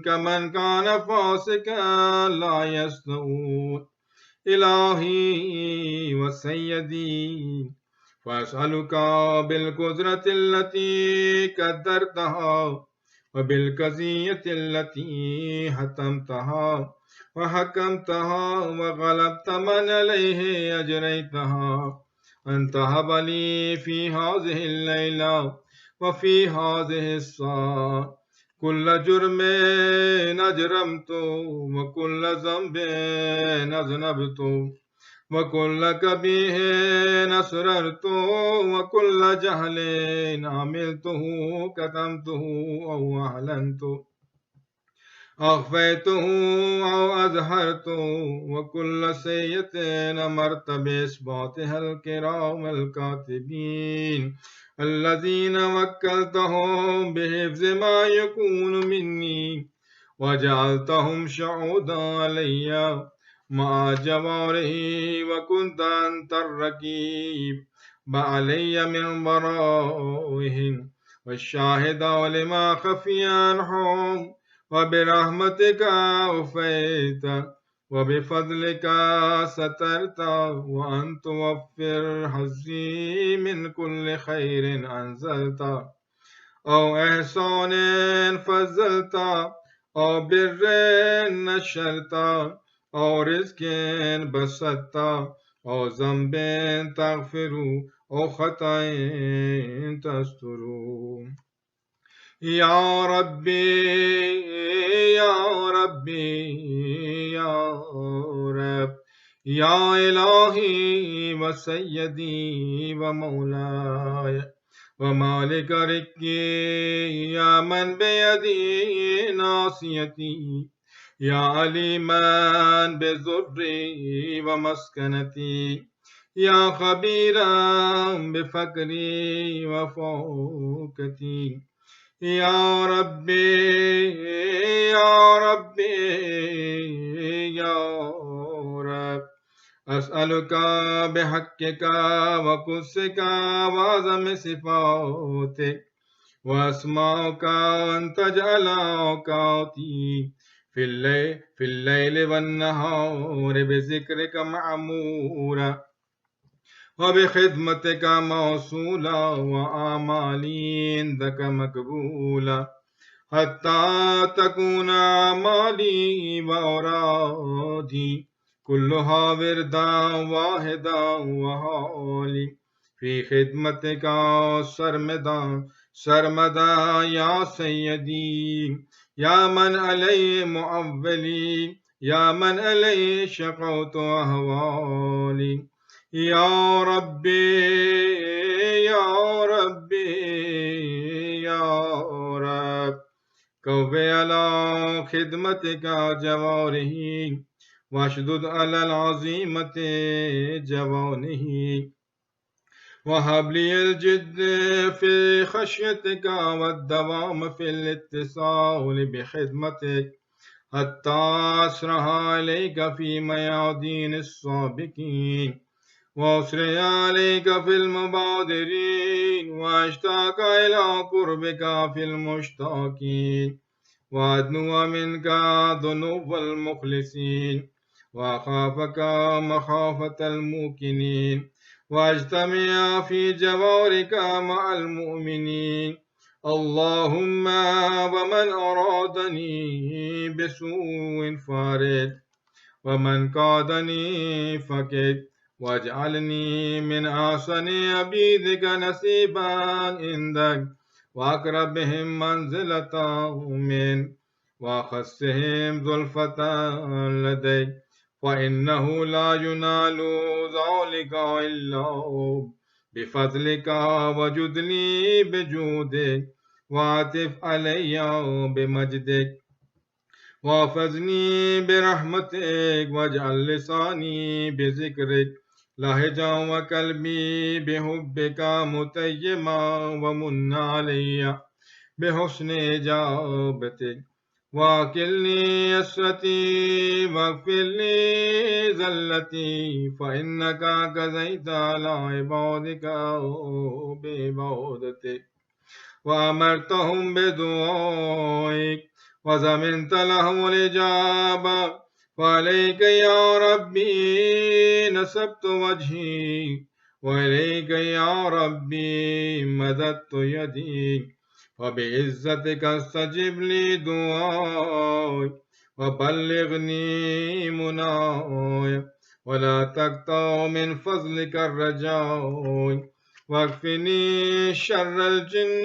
كمن كان فاسقا لا يستوون إلهي وسيدي فأسألك بالقدرة التي قدرتها وبالقضية التي حتمتها وحكمتها وغلبت من عليه أجريتها أن تهب لي في هذه الليلة وفي هذه الساعة كل جرم أجرمت وكل ذنب أذنبت وكل كبيه أسررت وكل جهل عملته كتمته أو أعلنت أخفيته أو أظهرته وكل سيئة أمرت بإثباتها الكرام الكاتبين الذين وكلتهم بحفظ ما يكون مني وجعلتهم شهودا علي مع جواره وكنت أنت الرقيب علي من ورائهم والشاهد لما خفي عنهم وبرحمتك أوفيت وبفضلك سترت وأن توفر حظي من كل خير أنزلت أو إحسان فضلت أو بر نشرت أو رزق بسطت أو ذنب تغفر أو خطأ تستر يا ربي يا ربي يا رب يا إلهي وسيدي ومولاي ومالك رزقي يا من بيدي ناصيتي يا عليما بضري ومسكنتي يا خبيرا بفقري وفوقتي يا ربي يا ربي يا رب أسألك بحقك وقدسك وعظم صفاتك وأسمعك أن تجعل أوقاتي في الليل والنهار بذكرك معمورا وبخدمتك موصولا وأعمالي عندك مقبولا حتى تكون أعمالي وأورادي كلها وردا واحدا وحالي في خدمتك سرمدا يا سيدي يا من عليه مؤولي يا من عليه شقوت أهوالي يا ربي يا ربي يا رب كوفي على خدمتك جواره واشدد على العظيمة جوانه وهب لي الجد في خشيتك والدوام في الاتصال بخدمتك حتى أسرع إليك في ميادين السابقين وأسرع عليك في المبادرين وأشتاق إلى قربك في المشتاقين وأدنو منك ذنوب المخلصين وأخافك مخافة الموقنين واجتمع في جوارك مع المؤمنين اللهم ومن أرادني بسوء فارد ومن قادني فكد واجعلني من أحسن عبيدك نصيبا عندك وأقربهم منزلة من وأخصهم زلفة لديك فإنه لا ينال ذلك إلا بفضلك وجدني بجودك وعطف علي بمجدك واحفظني برحمتك واجعل لساني بذكرك لهجا وقلبي بحبك متيما ومن علي بحسن إجابتك واكلني يسرتي واغفر لي زلتي فإنك قضيت على عبادك بعبادتك وأمرتهم بدعائك وزمنت لهم الإجابة وعليك يا ربي نسبت وجهي وإليك يا ربي مددت يدي وبعزتك استجب لي دعاي وبلغني مناي ولا تقطع من فضلك الرجاء واكفني شر الجن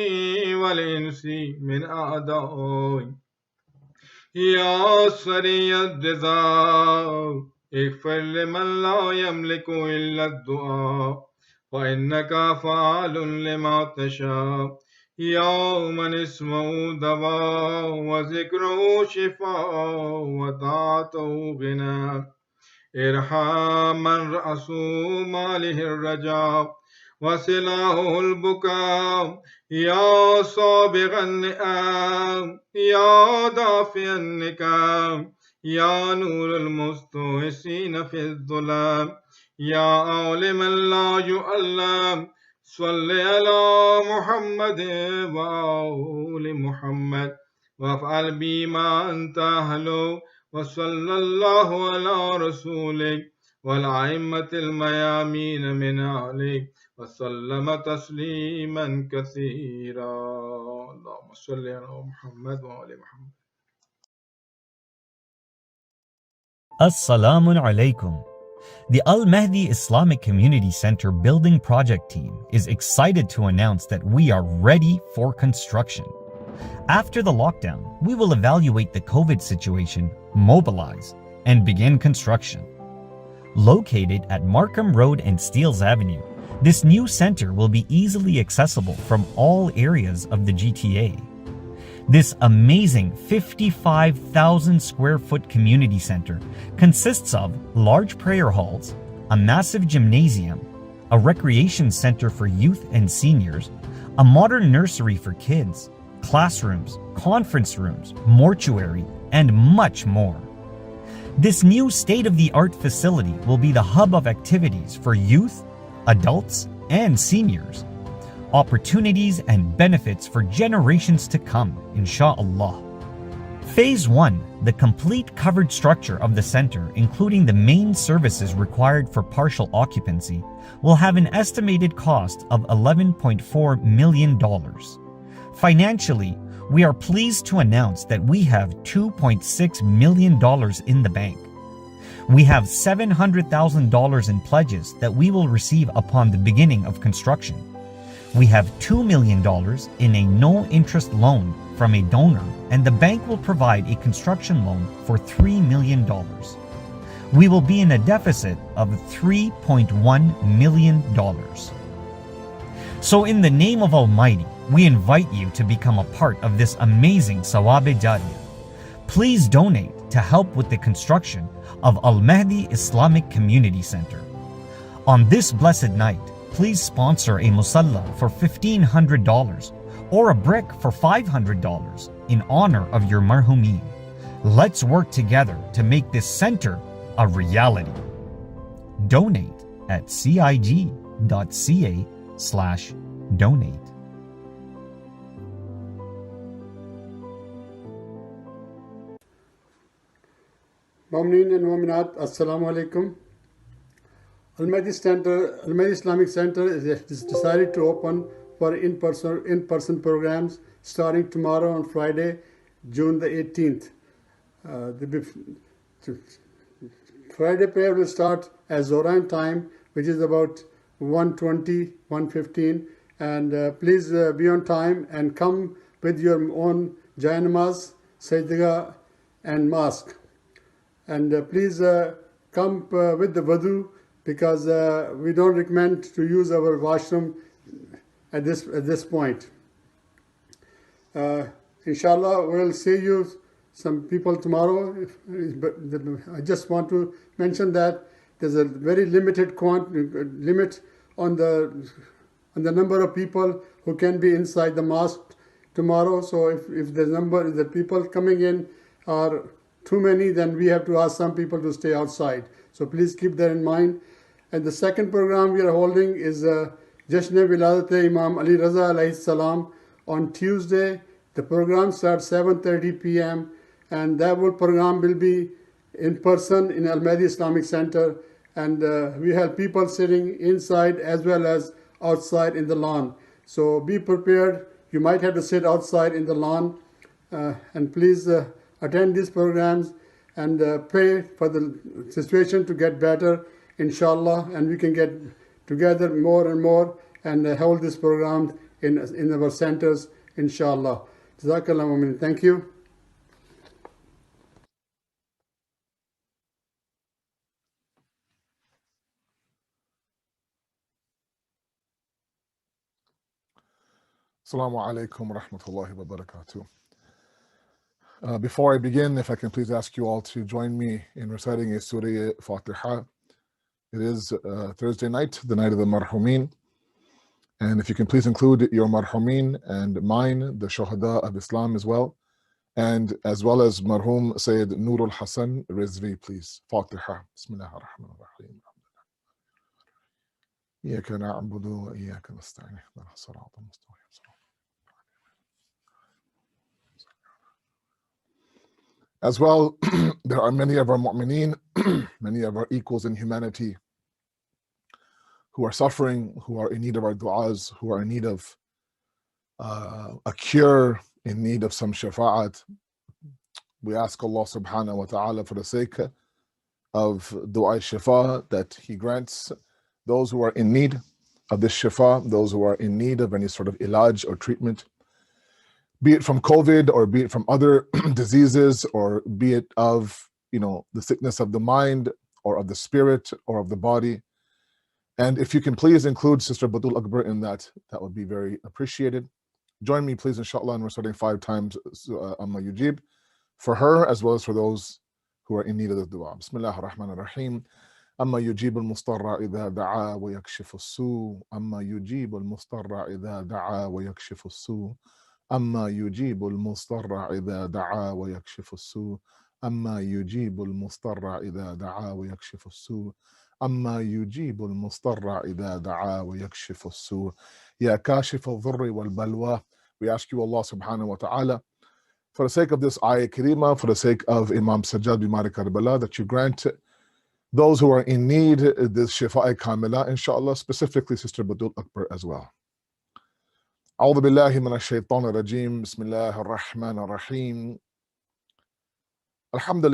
والإنس من أعدائي يا سريع الجزاء اغفر لمن لا يملك إلا الدعاء فإنك فعال لما تشاء يا من اسمه دواء وذكره شفاء وطاعته غنى ارحم من رأسه ماله الرجاء وسلاحه البكاء يا صابغ النعم يا دافع النكام يا نور المستوحسين في الظلام يا عالم لا يعلم صل على محمد وآل محمد وافعل بما أنت أهله وصلى الله على رسولك والأئمة الميامين من عليك وسلم تسليما كثيرا اللهم صل على محمد وآل محمد. Assalamu alaikum. The Al-Mahdi Islamic Community Center building project team is excited to announce that we are ready for construction. After the lockdown, we will evaluate the COVID situation, mobilize, and begin construction. Located at Markham Road and Steeles Avenue, this new center will be easily accessible from all areas of the GTA. This amazing 55,000 square foot community center consists of large prayer halls, a massive gymnasium, a recreation center for youth and seniors, a modern nursery for kids, classrooms, conference rooms, mortuary, and much more. This new state-of-the-art facility will be the hub of activities for youth, adults, and seniors. Opportunities and benefits for generations to come, insha'Allah. Phase 1, the complete covered structure of the center, including the main services required for partial occupancy, will have an estimated cost of $11.4 million. Financially, we are pleased to announce that we have $2.6 million in the bank. We have $700,000 in pledges that we will receive upon the beginning of construction. We have $2 million in a no-interest loan from a donor, and the bank will provide a construction loan for $3 million. We will be in a deficit of $3.1 million. So in the name of Almighty, we invite you to become a part of this amazing Sawab-e Jariyah. Please donate to help with the construction of Al-Mahdi Islamic Community Center. On this blessed night, please sponsor a musalla for $1,500 or a brick for $500 in honor of your marhumeen. Let's work together to make this center a reality. Donate at cig.ca/donate. Mu'mineen and Mu'minat, Assalamu alaikum. Al-Mahdi Islamic Center is decided to open for in-person programs starting tomorrow on Friday, June the 18th. Friday prayer will start at Zohran time, which is about 1:20, 1:15, and please be on time and come with your own Jai Namaz, Sajdagah and Mask. And please come with the wudu, because we don't recommend to use our washroom at this point. Inshallah, we'll see you some people tomorrow. But I just want to mention that there's a very limited limit on the number of people who can be inside the mosque tomorrow. So if the people coming in are too many, then we have to ask some people to stay outside. So please keep that in mind. And the second program we are holding is Jashn Wiladat Imam Ali Raza alayhi salam on Tuesday. The program starts 7:30 p.m. and that program will be in person in Al-Mahdi Islamic Center, and we have people sitting inside as well as outside in the lawn. So be prepared. You might have to sit outside in the lawn, and please attend these programs and pray for the situation to get better, inshallah, and we can get together more and more and hold this program in our centers, inshallah. Jazakallah mu'min. Thank you. Assalamu alaikum wa rahmatullahi wa barakatuh. Before I begin, if I can please ask you all to join me in reciting a Surah Fatiha. It is Thursday night, the night of the Marhumin. And if you can please include your Marhumin and mine, the Shuhada of Islam as well. And as well as Marhum Sayyid Nurul Hassan Rizvi, please. Fatiha. Bismillah ar-Rahman ar-Rahim. إياك نعبد وإياك نستعين اهدنا الصراط المستقيم. As well, there are many of our mu'mineen, many of our equals in humanity who are suffering, who are in need of our du'as, who are in need of a cure, in need of some shafa'at. We ask Allah subhanahu wa ta'ala for the sake of du'a shafa that He grants those who are in need of this shafa, those who are in need of any sort of ilaj or treatment, be it from COVID or be it from other diseases, or be it of, the sickness of the mind or of the spirit or of the body. And if you can please include Sister Badul Akbar in that, that would be very appreciated. Join me please, inshallah, in reciting 5 times Amma Yujib for her as well as for those who are in need of the dua. Bismillah ar-Rahman ar-Rahim. أما يجيب المضطر إذا دعا ويكشف السوء أما يجيب المضطر إذا دعا ويكشف السوء أما يجيب المضطر إذا دعا ويكشف السوء أما يجيب المضطر إذا دعا ويكشف السوء أما يجيب المضطر إذا دعا ويكشف السوء يا كاشف الضر والبلوى. We ask you, Allah subhanahu wa ta'ala, for the sake of this ayah karima, for the sake of Imam Sajjad bin Malik Karbala, that you grant those who are in need this shifa'i kamila, inshallah, specifically Sister Badul Akbar as well. أعوذ بالله من الشيطان الرجيم. بسم الله الرحمن الرحيم. الحمد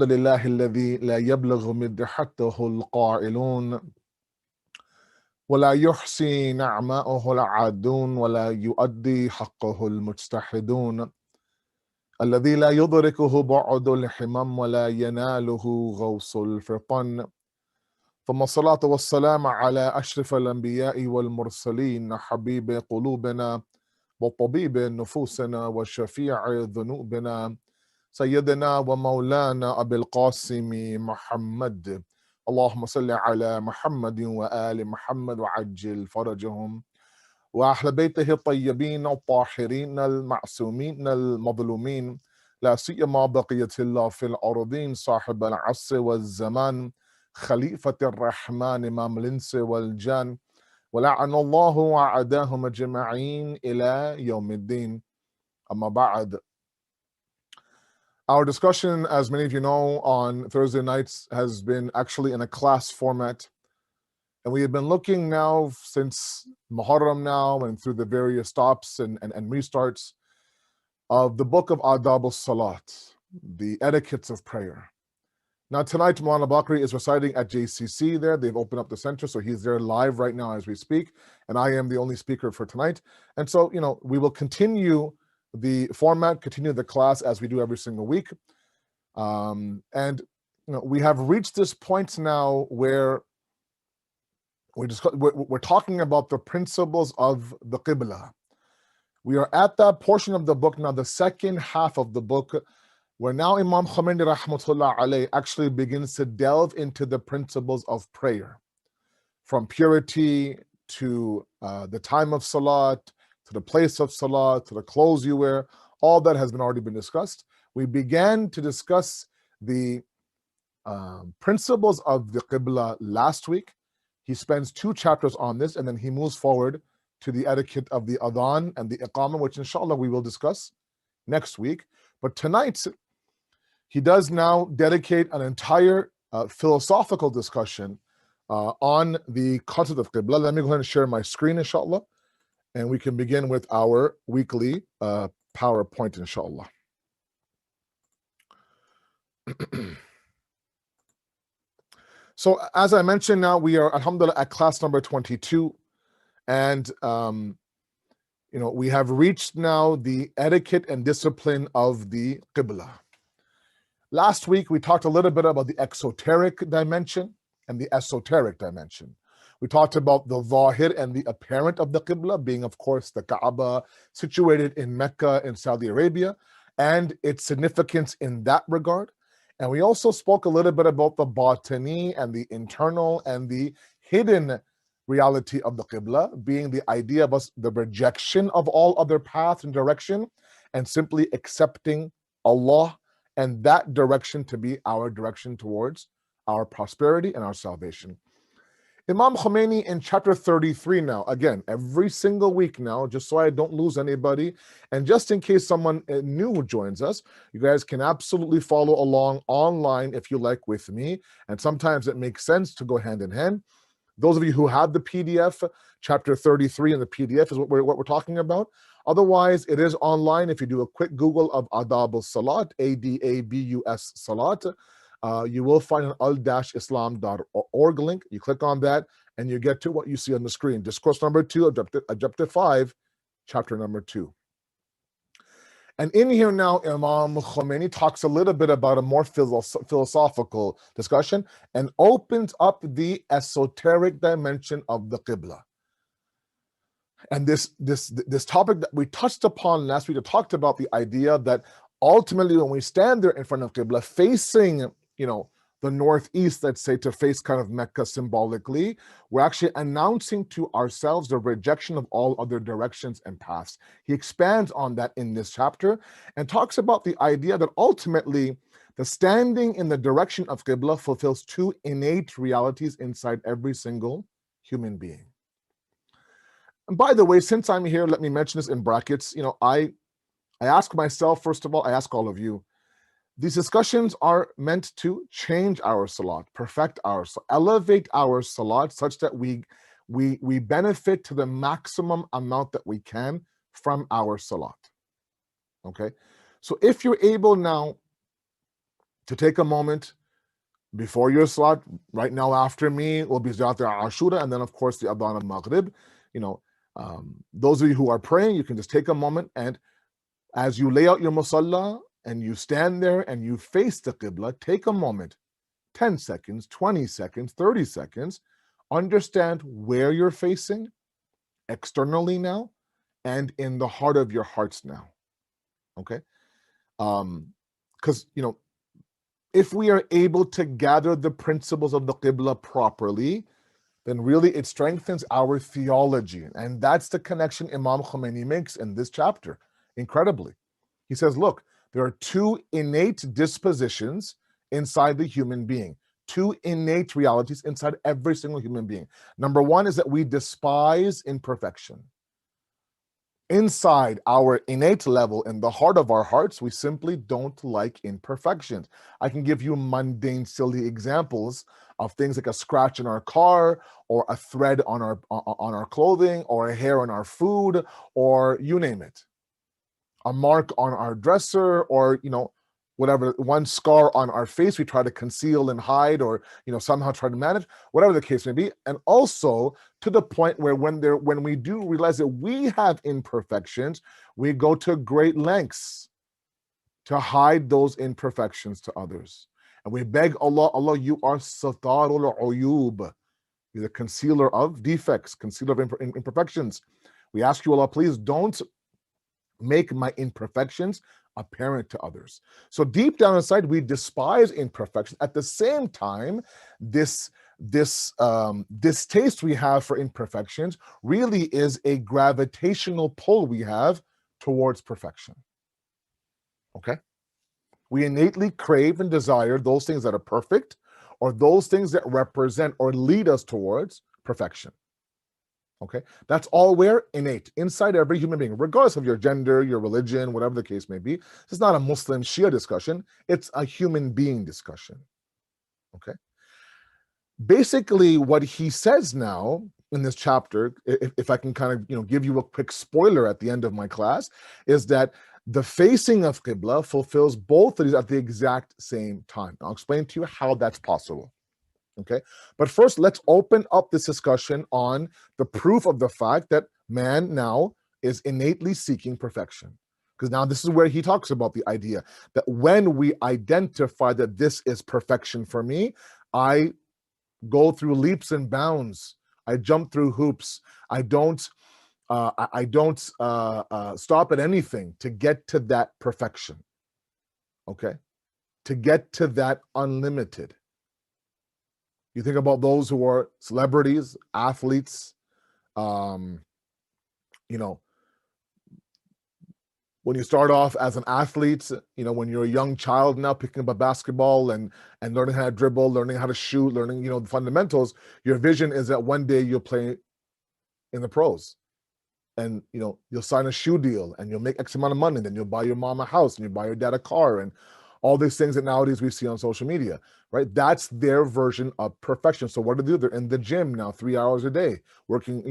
لله الذي لا يبلغ مدحته القائلون ولا يحصي نعماءه العادون ولا يؤدي حقه المجتحدون الذي لا يدركه بعد الحمم ولا يناله غوص الفطن. ثم الصلاة والسلام على أشرف الأنبياء والمرسلين حبيب قلوبنا وطبيب نفوسنا وشفيع ذنوبنا سيدنا ومولانا أبي القاسم محمد. اللهم صل على محمد وآل محمد وعجل فرجهم وأهل بيته الطيبين الطاهرين المعصومين المظلومين لا سيما بقية الله في الأرضين صاحب العصر والزمان خليفة الرحمن إمام الإنس والجان ولعن الله أعداهم أجمعين إلى يوم الدين. أما بعد. Our discussion, as many of you know, on Thursday nights has been actually in a class format. And we have been looking now since Muharram now and through the various stops and restarts of the book of Adab al-Salat, the etiquettes of prayer. Now tonight, Maulana Bakri is reciting at JCC there. They've opened up the center, so he's there live right now as we speak. And I am the only speaker for tonight. And so, we will continue the format, continue the class as we do every single week. We have reached this point now where we're talking about the principles of the Qibla. We are at that portion of the book now, the second half of the book, where now Imam Khomeini rahmatullah alayh actually begins to delve into the principles of prayer, from purity to the time of Salat, to the place of Salat, to the clothes you wear. All that has already been discussed. We began to discuss the principles of the Qibla last week. He spends 2 chapters on this, and then he moves forward to the etiquette of the adhan and the iqamah, which inshallah we will discuss next week. But tonight, he does now dedicate an entire philosophical discussion on the concept of Qibla. Let me go ahead and share my screen, inshallah, and we can begin with our weekly PowerPoint, inshallah. So as I mentioned, now we are, alhamdulillah, at class number 22, and we have reached now the etiquette and discipline of the Qibla. Last week, we talked a little bit about the exoteric dimension and the esoteric dimension. We talked about the zahir and the apparent of the Qibla being, of course, the Kaaba situated in Mecca in Saudi Arabia and its significance in that regard. And we also spoke a little bit about the batini and the internal and the hidden reality of the Qibla, being the idea of us, the rejection of all other paths and direction, and simply accepting Allah and that direction to be our direction towards our prosperity and our salvation. Imam Khomeini in chapter 33 now, again, every single week now, just so I don't lose anybody, and just in case someone new joins us, you guys can absolutely follow along online if you like with me, and sometimes it makes sense to go hand in hand. Those of you who have the PDF, chapter 33 in the PDF is what we're talking about. Otherwise, it is online. If you do a quick Google of Adab al-Salat, A-D-A-B-U-S Salat, you will find an al-islam.org link. You click on that, and you get to what you see on the screen. Discourse number 2, Objective 5, chapter number 2. And in here now, Imam Khomeini talks a little bit about a more philosophical discussion and opens up the esoteric dimension of the Qibla. And this topic that we touched upon last week, we talked about the idea that ultimately when we stand there in front of Qibla, facing, the northeast, let's say, to face kind of Mecca symbolically, we're actually announcing to ourselves the rejection of all other directions and paths. He expands on that in this chapter and talks about the idea that ultimately the standing in the direction of Qibla fulfills two innate realities inside every single human being. And by the way, since I'm here, let me mention this in brackets. I ask myself, first of all, I ask all of you, these discussions are meant to change our salat, perfect our salat, elevate our salat such that we benefit to the maximum amount that we can from our salat. Okay? So if you're able now to take a moment before your salat, right now after me will be Ziyarat al-Ashura, and then of course the Adhan al-Maghrib. Those of you who are praying, you can just take a moment, and as you lay out your musalla and you stand there and you face the Qibla, take a moment, 10 seconds, 20 seconds, 30 seconds, understand where you're facing externally now and in the heart of your hearts now. Okay? Because, if we are able to gather the principles of the Qibla properly, then really it strengthens our theology. And that's the connection Imam Khomeini makes in this chapter, incredibly. He says, look, there are two innate dispositions inside the human being, two innate realities inside every single human being. Number one is that we despise imperfection. Inside our innate level, in the heart of our hearts, we simply don't like imperfections. I can give you mundane, silly examples of things like a scratch in our car, or a thread on our clothing, or a hair on our food, or you name it. A mark on our dresser, or whatever, one scar on our face we try to conceal and hide, or somehow try to manage, whatever the case may be. And also to the point where when we do realize that we have imperfections, we go to great lengths to hide those imperfections to others. And we beg Allah, Allah, you are Satarul Uyub, you're the concealer of defects, concealer of imperfections. We ask you, Allah, please don't make my imperfections apparent to others. So deep down inside, we despise imperfection. At the same time, this distaste we have for imperfections really is a gravitational pull we have towards perfection. Okay? We innately crave and desire those things that are perfect, or those things that represent or lead us towards perfection. Okay, that's all where innate inside every human being, regardless of your gender, your religion, whatever the case may be. This is not a Muslim Shia discussion, it's a human being discussion. Okay, basically what he says now in this chapter, if I can kind of give you a quick spoiler at the end of my class, is that the facing of Qibla fulfills both of these at the exact same time. I'll explain to you how that's possible. Okay, but first let's open up this discussion on the proof of the fact that man now is innately seeking perfection. Because now this is where he talks about the idea that when we identify that this is perfection for me, I go through leaps and bounds. I jump through hoops. I don't stop at anything to get to that perfection. Okay, to get to that unlimited. You think about those who are celebrities, athletes, when you start off as an athlete, when you're a young child now picking up a basketball and learning how to dribble, learning how to shoot, learning, the fundamentals, your vision is that one day you'll play in the pros. And, you'll sign a shoe deal and you'll make X amount of money. Then you'll buy your mom a house and you buy your dad a car and all these things that nowadays we see on social media, right? That's their version of perfection. So what do they do? They're in the gym now 3 hours a day, working,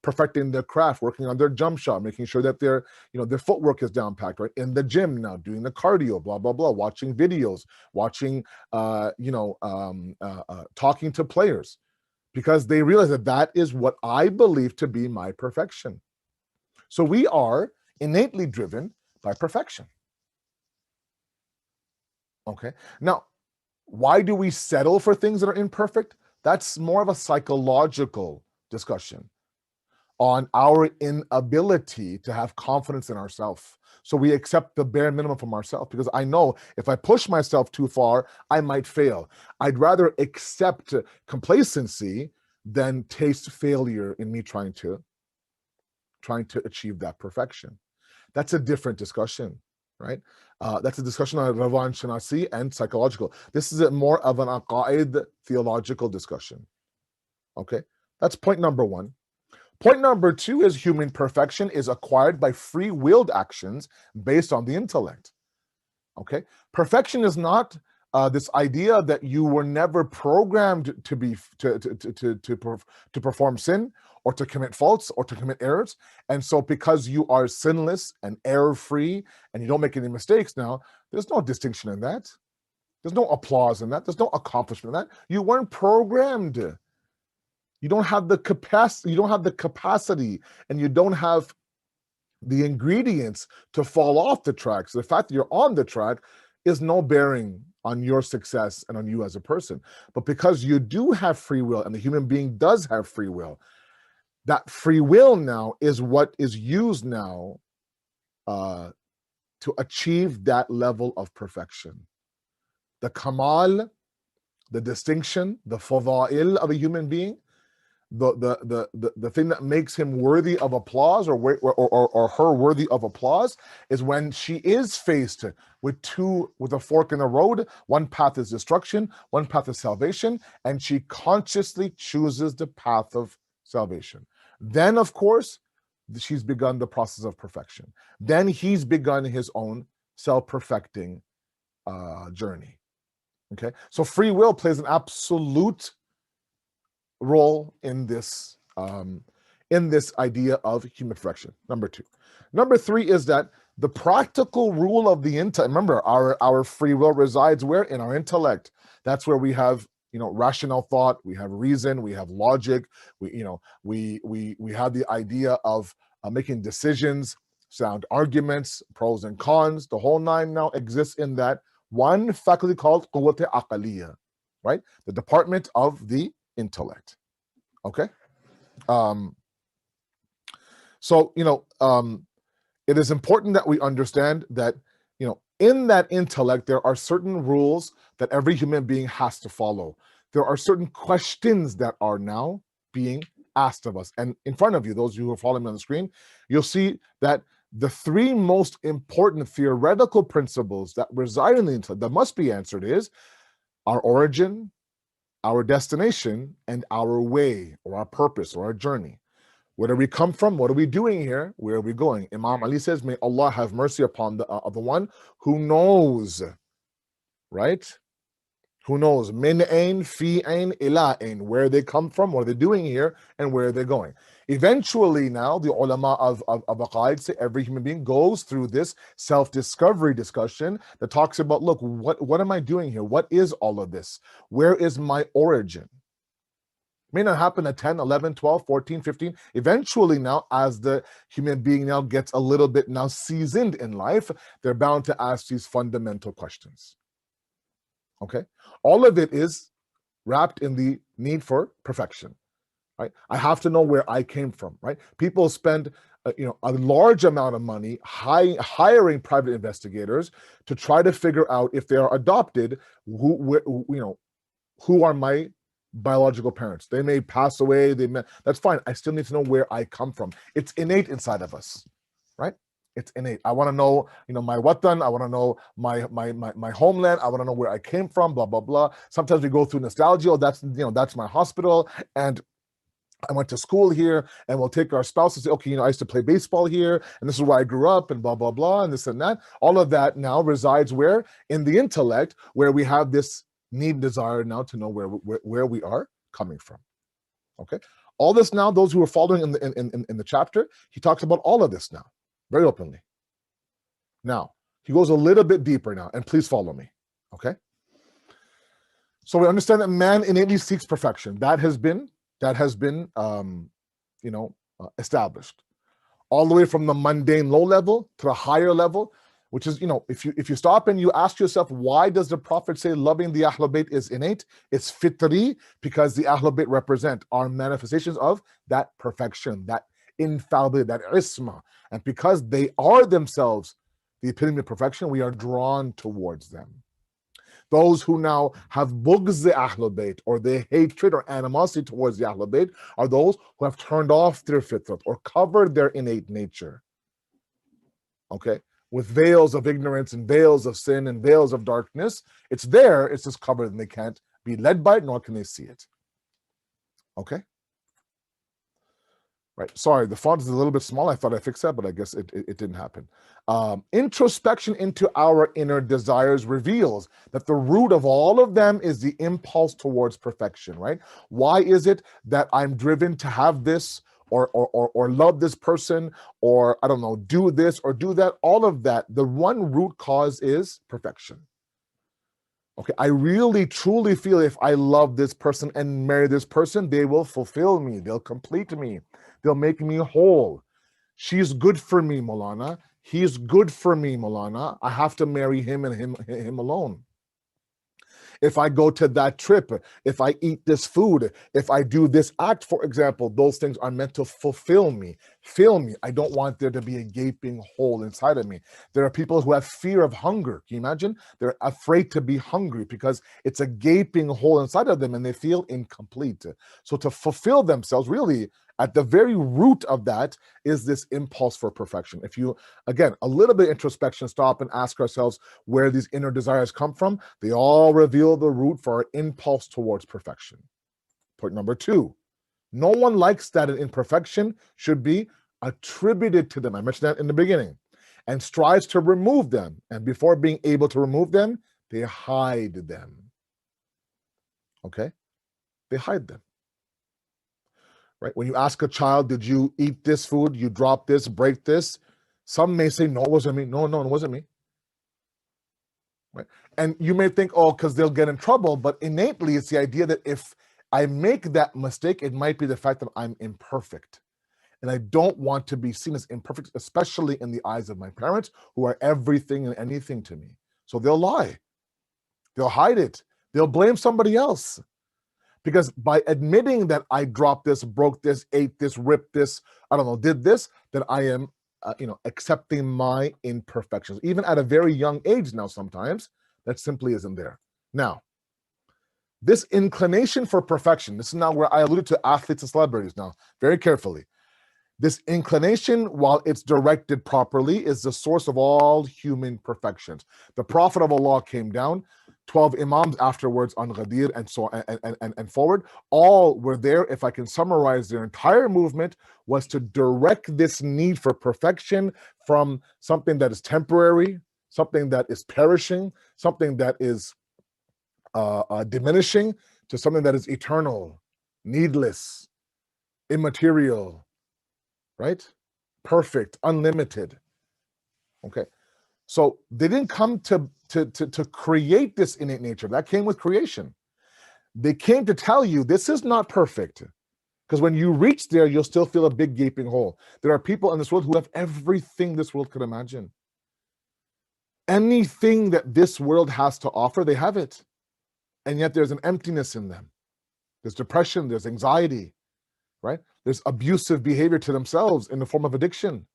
perfecting their craft, working on their jump shot, making sure that their footwork is down packed, right? In the gym now, doing the cardio, blah, blah, blah, watching videos, watching, talking to players, because they realize that is what I believe to be my perfection. So we are innately driven by perfection. Okay. Now, why do we settle for things that are imperfect? That's more of a psychological discussion on our inability to have confidence in ourselves. So we accept the bare minimum from ourselves because I know if I push myself too far, I might fail. I'd rather accept complacency than taste failure in me trying to achieve that perfection. That's a different discussion, right? That's a discussion on Ravan Shanasi and psychological. This is more of an aqaid theological discussion. Okay, that's point number one. Point number two is human perfection is acquired by free-willed actions based on the intellect. Okay, perfection is not this idea that you were never programmed to perform sin or to commit faults or to commit errors. And so because you are sinless and error-free and you don't make any mistakes now, there's no distinction in that. There's no applause in that. There's no accomplishment in that. You weren't programmed. You don't have the capacity, and you don't have the ingredients to fall off the track. So the fact that you're on the track is no bearing on your success and on you as a person. But because you do have free will and the human being does have free will, that free will now is what is used now to achieve that level of perfection. The kamal, the distinction, the fada'il of a human being, the thing that makes him worthy of applause or her worthy of applause is when she is faced with a fork in the road. One path is destruction, one path is salvation, and she consciously chooses the path of salvation. Then, of course, she's begun the process of perfection. Then he's begun his own self-perfecting journey. Okay, so free will plays an absolute role in this idea of human perfection. Number two. Number three is that the practical rule of the intellect. Remember, our free will resides where? In our intellect. That's where we have rational thought, we have reason, we have logic, we have the idea of making decisions, sound arguments, pros and cons. The whole nine now exists in that one faculty called quwwat aqaliyya, right? The department of the intellect. Okay. So it is important that we understand that in that intellect there are certain rules that every human being has to follow. There are certain questions that are now being asked of us. And in front of you, those of you who are following me on the screen, you'll see that the three most important theoretical principles that reside in the intellect that must be answered is our origin, our destination, and our way, or our purpose, or our journey. Where do we come from? What are we doing here? Where are we going? Imam Ali says, may Allah have mercy upon the one who knows, right? Who knows? Min ain, fi ain, ila ain. Where they come from, what they're doing here, and where they're going. Eventually, now the ulama of aqaid say every human being goes through this self-discovery discussion that talks about, look, what am I doing here? What is all of this? Where is my origin? May not happen at 10, 11, 12, 14, 15. Eventually now, as the human being now gets a little bit now seasoned in life, they're bound to ask these fundamental questions. Okay? All of it is wrapped in the need for perfection. Right? I have to know where I came from, right? People spend a large amount of money hiring private investigators to try to figure out if they are adopted, who are my biological parents. They may pass away, that's fine. I still need to know where I come from. It's innate inside of us, right? It's innate. I want to know, my watan. I want to know my homeland. I want to know where I came from, blah, blah, blah. Sometimes we go through nostalgia. Oh, that's my hospital. And I went to school here, and we'll take our spouse and say, okay, I used to play baseball here, and this is where I grew up, and blah, blah, blah, and this and that. All of that now resides where? In the intellect, where we have this need, desire now to know where we are coming from. Okay? All this now, those who are following in the chapter, he talks about all of this now, very openly. Now, he goes a little bit deeper now, and please follow me. Okay? So we understand that man innately seeks perfection. That has been established, all the way from the mundane low level to the higher level, which is, if you stop and you ask yourself, why does the Prophet say loving the Ahlul Bayt is innate? It's fitri, because the Ahlul Bayt represent our manifestations of that perfection, that infallibility, that isma, and because they are themselves the epitome of perfection, we are drawn towards them. Those who now have bughz the Ahlul Bayt, or the hatred or animosity towards the Ahlul Bayt, are those who have turned off their fitrat or covered their innate nature. Okay? With veils of ignorance and veils of sin and veils of darkness. It's there, it's just covered, and they can't be led by it, nor can they see it. Okay? Right. Sorry, the font is a little bit small. I thought I fixed that, but I guess it didn't happen. Introspection into our inner desires reveals that the root of all of them is the impulse towards perfection, right? Why is it that I'm driven to have this or love this person, or I don't know, do this or do that? All of that, the one root cause is perfection. Okay, I really truly feel if I love this person and marry this person, they will fulfill me, they'll complete me, they'll make me whole. She's good for me, Maulana. He's good for me, Maulana. I have to marry him and him alone. If I go to that trip, if I eat this food, if I do this act, for example, those things are meant to fulfill me, fill me. I don't want there to be a gaping hole inside of me. There are people who have fear of hunger. Can you imagine? They're afraid to be hungry because it's a gaping hole inside of them and they feel incomplete. So to fulfill themselves, really, at the very root of that is this impulse for perfection. If you, again, a little bit of introspection, stop and ask ourselves where these inner desires come from, they all reveal the root for our impulse towards perfection. Point number 2, no one likes that an imperfection should be attributed to them. I mentioned that in the beginning. And strives to remove them. And before being able to remove them, they hide them. Okay? They hide them. Right? When you ask a child, did you eat this food? You drop this, break this? Some may say, no, it wasn't me. No, it wasn't me. Right? And you may think, oh, because they'll get in trouble. But innately, it's the idea that if I make that mistake, it might be the fact that I'm imperfect. And I don't want to be seen as imperfect, especially in the eyes of my parents, who are everything and anything to me. So they'll lie. They'll hide it. They'll blame somebody else. Because by admitting that I dropped this, broke this, ate this, ripped this, I don't know, did this, then I am, accepting my imperfections. Even at a very young age now sometimes, that simply isn't there. Now, this inclination for perfection, this is now where I alluded to athletes and celebrities now, very carefully. This inclination, while it's directed properly, is the source of all human perfections. The Prophet of Allah came down, 12 Imams afterwards on Ghadir and so and forward, all were there, if I can summarize their entire movement, was to direct this need for perfection from something that is temporary, something that is perishing, something that is diminishing to something that is eternal, needless, immaterial, right? Perfect, unlimited. Okay, so they didn't come to create this innate nature. That came with creation. They came to tell you this is not perfect, because when you reach there, you'll still feel a big gaping hole. There are people in this world who have everything this world could imagine. Anything that this world has to offer, they have it. And yet there's an emptiness in them. There's depression, there's anxiety, right? There's abusive behavior to themselves in the form of addiction,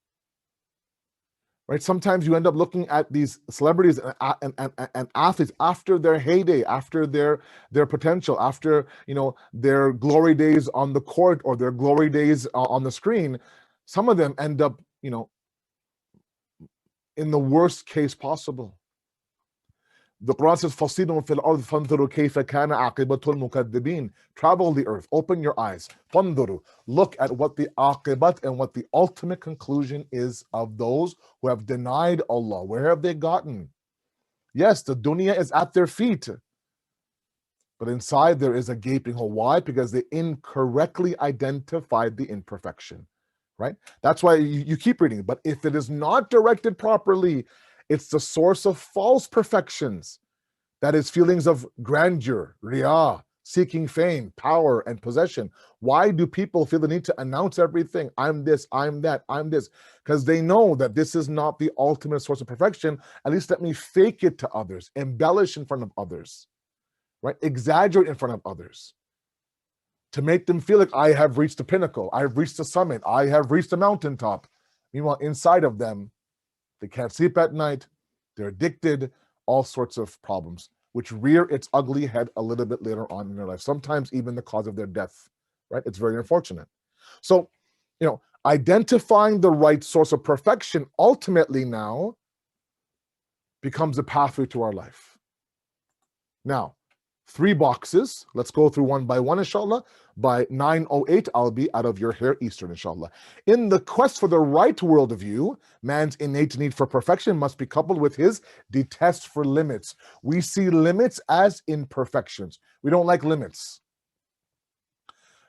right? Sometimes you end up looking at these celebrities and athletes after their heyday, after their potential, after, you know, their glory days on the court or their glory days on the screen. Some of them end up, you know, in the worst case possible. The Quran says, فَصِيدٌ فِي الْأَرْضِ فَانْظُرُوا كَيْفَ كَانَ عَاقِبَةُ الْمُكَذِّبِينَ. Travel the earth, open your eyes. فَانْظُرُوا. Look at what the aqibat and what the ultimate conclusion is of those who have denied Allah. Where have they gotten? Yes, the dunya is at their feet, but inside there is a gaping hole. Why? Because they incorrectly identified the imperfection, right? That's why you keep reading. But if it is not directed properly, it's the source of false perfections. That is feelings of grandeur, riyah, seeking fame, power, and possession. Why do people feel the need to announce everything? I'm this, I'm that, I'm this. Because they know that this is not the ultimate source of perfection. At least let me fake it to others, embellish in front of others, right? Exaggerate in front of others to make them feel like I have reached the pinnacle, I've reached the summit, I have reached the mountaintop. Meanwhile, inside of them, they can't sleep at night, they're addicted, all sorts of problems, which rear its ugly head a little bit later on in their life, sometimes even the cause of their death, right? It's very unfortunate. So, you know, identifying the right source of perfection ultimately now becomes a pathway to our life. Now, 3 boxes. Let's go through one by one, inshallah. By 9:08, I'll be out of your hair Eastern, inshallah. In the quest for the right worldview, man's innate need for perfection must be coupled with his detest for limits. We see limits as imperfections. We don't like limits.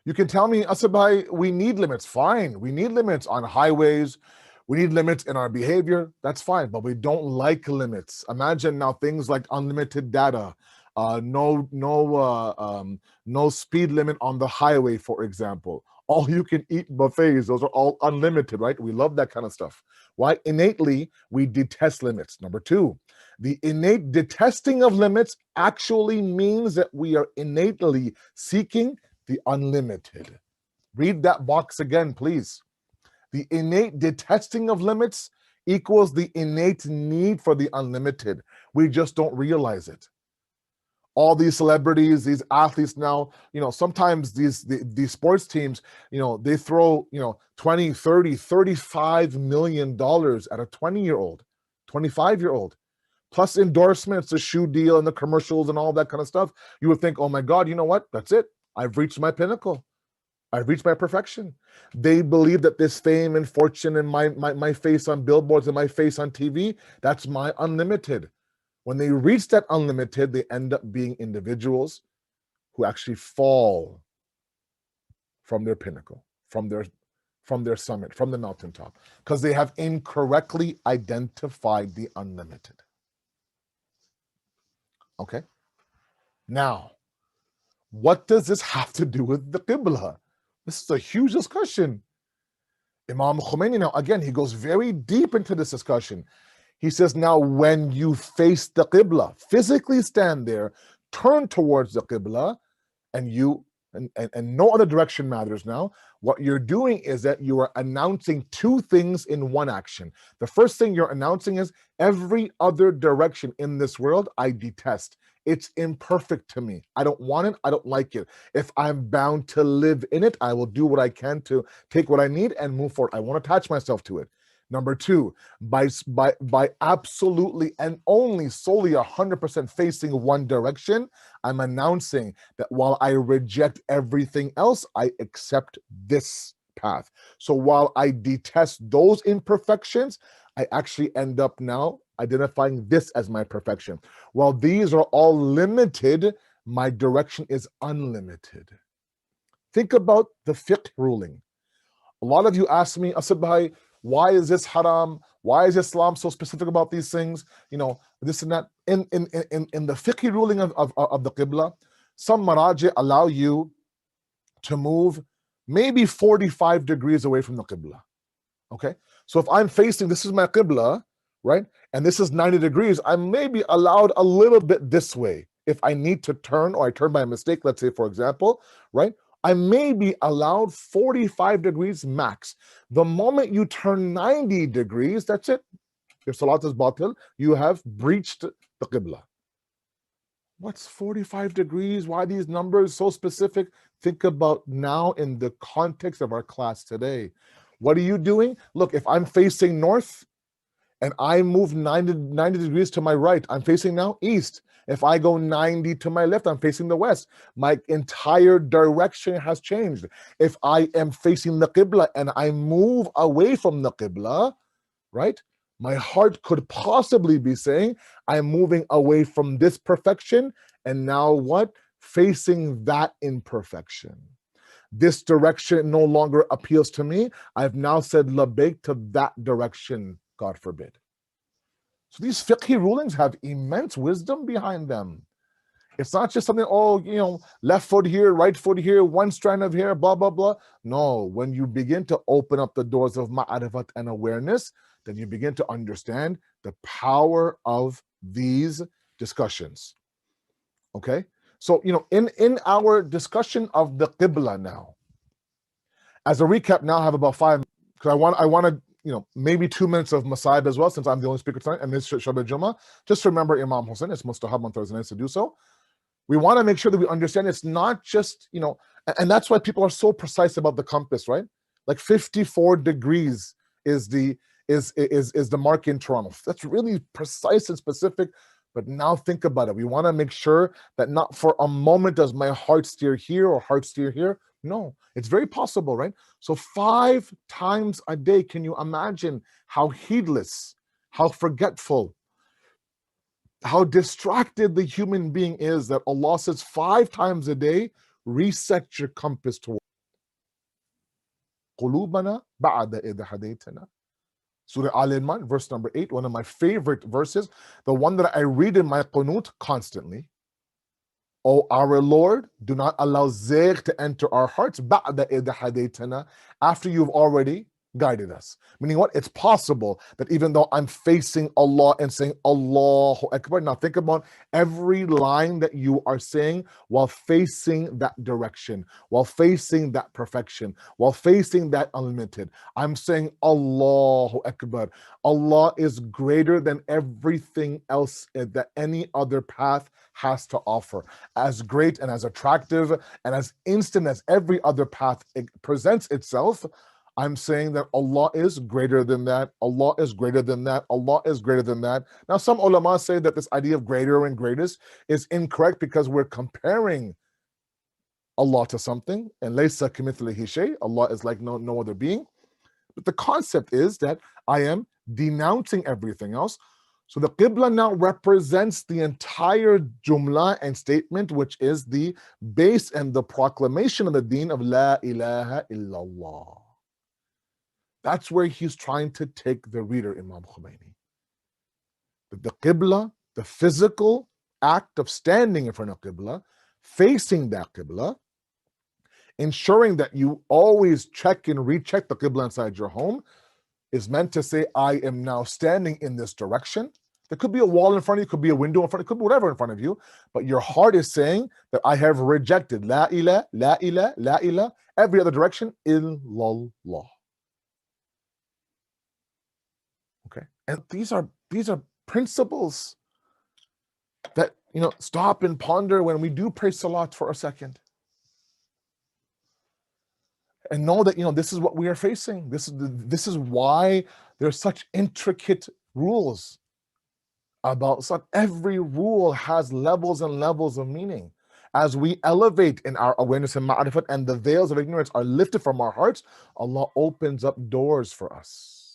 You can tell me, Asabai, we need limits. Fine, we need limits on highways. We need limits in our behavior. That's fine, but we don't like limits. Imagine now things like unlimited data, no speed limit on the highway, for example. All you can eat buffets, those are all unlimited, right? We love that kind of stuff. Why? Innately, we detest limits. Number 2, the innate detesting of limits actually means that we are innately seeking the unlimited. Read that box again, please. The innate detesting of limits equals the innate need for the unlimited. We just don't realize it. All these celebrities, these athletes now, you know, sometimes these sports teams, you know, they throw, you know, 20, 30, 35 million dollars at a 20-year-old, 25-year-old, plus endorsements, the shoe deal and the commercials and all that kind of stuff. You would think, oh my God, you know what? That's it. I've reached my pinnacle. I've reached my perfection. They believe that this fame and fortune and my face on billboards and my face on TV, that's my unlimited. When they reach that unlimited, they end up being individuals who actually fall from their pinnacle, from their summit, from the mountaintop, because they have incorrectly identified the unlimited. Okay? Now, what does this have to do with the Qibla? This is a huge discussion. Imam Khomeini, now again, he goes very deep into this discussion. He says, now when you face the Qibla, physically stand there, turn towards the Qibla, and no other direction matters now. What you're doing is that you are announcing 2 things in one action. The first thing you're announcing is every other direction in this world I detest. It's imperfect to me. I don't want it. I don't like it. If I'm bound to live in it, I will do what I can to take what I need and move forward. I won't attach myself to it. Number 2, by absolutely and only solely 100% facing one direction, I'm announcing that while I reject everything else, I accept this path. So while I detest those imperfections, I actually end up now identifying this as my perfection. While these are all limited, my direction is unlimited. Think about the fiqh ruling. A lot of you ask me, Asad Bhai, why is this haram? Why is Islam so specific about these things? This and that. In the fiqh ruling of the Qibla, some maraji allow you to move maybe 45 degrees away from the Qibla. Okay? So if I'm facing, this is my Qibla, right? And this is 90 degrees, I may be allowed a little bit this way. If I need to turn, or I turn by mistake, let's say, for example, right? I may be allowed 45 degrees max. The moment you turn 90 degrees, that's it. Your salat is batil. You have breached the Qibla. What's 45 degrees? Why these numbers so specific? Think about now in the context of our class today. What are you doing? Look, if I'm facing north and I move 90 degrees to my right, I'm facing now east. If I go 90 to my left, I'm facing the west. My entire direction has changed. If I am facing the Qibla and I move away from the Qibla, right? My heart could possibly be saying, I'm moving away from this perfection, and now what? Facing that imperfection. This direction no longer appeals to me. I've now said labbaik to that direction, God forbid. So these fiqhi rulings have immense wisdom behind them. It's not just something, left foot here, right foot here, one strand of hair, blah, blah, blah. No, when you begin to open up the doors of ma'arifat and awareness, then you begin to understand the power of these discussions. Okay? So, in our discussion of the Qibla now, as a recap now, I have about 5, because I want to, maybe 2 minutes of Masaib as well, since I'm the only speaker tonight, and this Shabbat Jummah. Just remember Imam Hussein, it's mustahab on Thursday nights to do so. We want to make sure that we understand it's not just, and that's why people are so precise about the compass, right? Like 54 degrees is the mark in Toronto. That's really precise and specific. But now think about it. We want to make sure that not for a moment does my heart steer here or heart steer here. No, it's very possible, right? So 5 times a day, can you imagine how heedless, how forgetful, how distracted the human being is that Allah says 5 times a day, reset your compass toward قُلُوبَنَا بَعْدَ إِذْ هَدَيْتَنَا. Surah Al-Imran, verse number 8, one of my favorite verses, the one that I read in my qunut constantly. O our Lord, do not allow zayg to enter our hearts بَعْدَ إِذْ هَدَيْتَنَا, after you've already guided us. Meaning what? It's possible that even though I'm facing Allah and saying Allahu Akbar, now think about every line that you are saying while facing that direction, while facing that perfection, while facing that unlimited. I'm saying Allahu Akbar. Allah is greater than everything else that any other path has to offer. As great and as attractive and as instant as every other path it presents itself, I'm saying that Allah is greater than that, Allah is greater than that, Allah is greater than that. Now, some ulama say that this idea of greater and greatest is incorrect because we're comparing Allah to something, and laysa kamithlihi shay, Allah is like no other being. But the concept is that I am denouncing everything else. So the Qibla now represents the entire jumla and statement, which is the base and the proclamation of the deen of La ilaha illallah. That's where he's trying to take the reader, Imam Khomeini. The Qibla, the physical act of standing in front of Qibla, facing that Qibla, ensuring that you always check and recheck the Qibla inside your home, is meant to say, I am now standing in this direction. There could be a wall in front of you, could be a window in front of you, could be whatever in front of you, but your heart is saying that I have rejected La ilah, La ilah, La ilah, every other direction, illallah. Okay, and these are principles that stop and ponder when we do pray salat for a second, and know that this is what we are facing. This is why there's such intricate rules about salat. Every rule has levels and levels of meaning. As we elevate in our awareness and ma'rifat, and the veils of ignorance are lifted from our hearts, Allah opens up doors for us.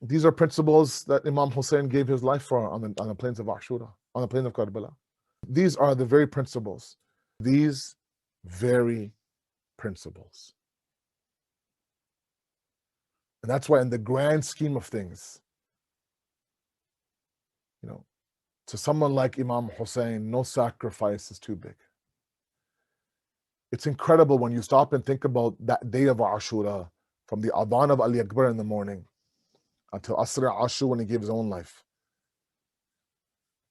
These are principles that Imam Hussein gave his life for on the plains of Ashura, on the plains of Karbala. These are the very principles. These very principles. And that's why in the grand scheme of things, to someone like Imam Hussein, no sacrifice is too big. It's incredible when you stop and think about that day of Ashura, from the Adhan of Ali Akbar in the morning until Asr Ashura when he gave his own life.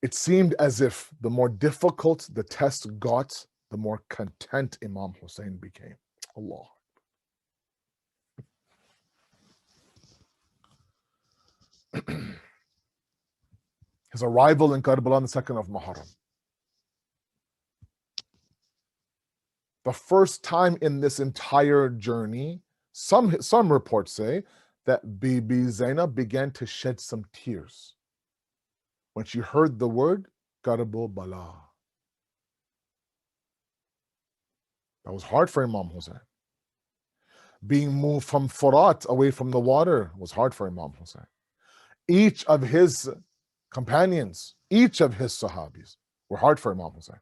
It seemed as if the more difficult the test got, the more content Imam Hussein became. Allah. His arrival in Karbala on the 2nd of Muharram. The first time in this entire journey, some reports say that Bibi Zainab began to shed some tears when she heard the word Karbala. That was hard for Imam Hussein. Being moved from Furat, away from the water, was hard for Imam Hussein. Each of his companions, each of his Sahabis were hard for Imam Hussein.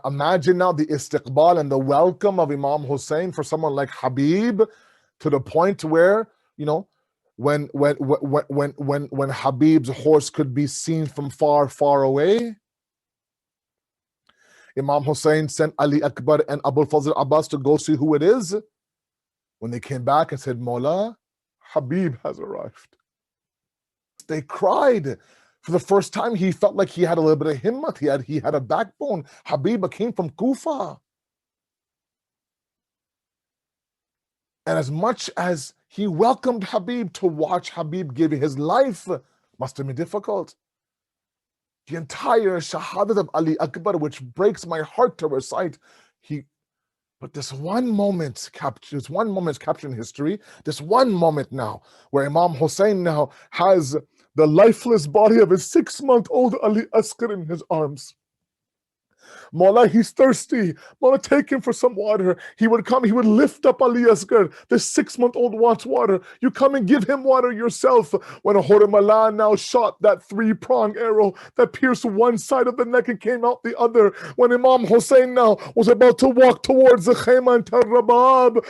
Imagine now the istiqbal and the welcome of Imam Hussein for someone like Habib, to the point where, when Habib's horse could be seen from far, far away, Imam Hussein sent Ali Akbar and Abul Fazl Abbas to go see who it is. When they came back and said, Mawla, Habib has arrived. They cried. For the first time, he felt like he had a little bit of himmat. He had a backbone. Habib came from Kufa. And as much as he welcomed Habib, to watch Habib give his life must have been difficult. The entire Shahadat of Ali Akbar, which breaks my heart to recite, but this one moment captured in history, this one moment now, where Imam Hussein now has the lifeless body of his 6-month-old Ali Asghar in his arms. Mawla, he's thirsty. Mawla, take him for some water. He would come, he would lift up Ali Asghar. This 6-month-old wants water. You come and give him water yourself. When Hurmala now shot that 3-pronged arrow that pierced one side of the neck and came out the other. When Imam Hussein now was about to walk towards the Khayma and tell Rabab,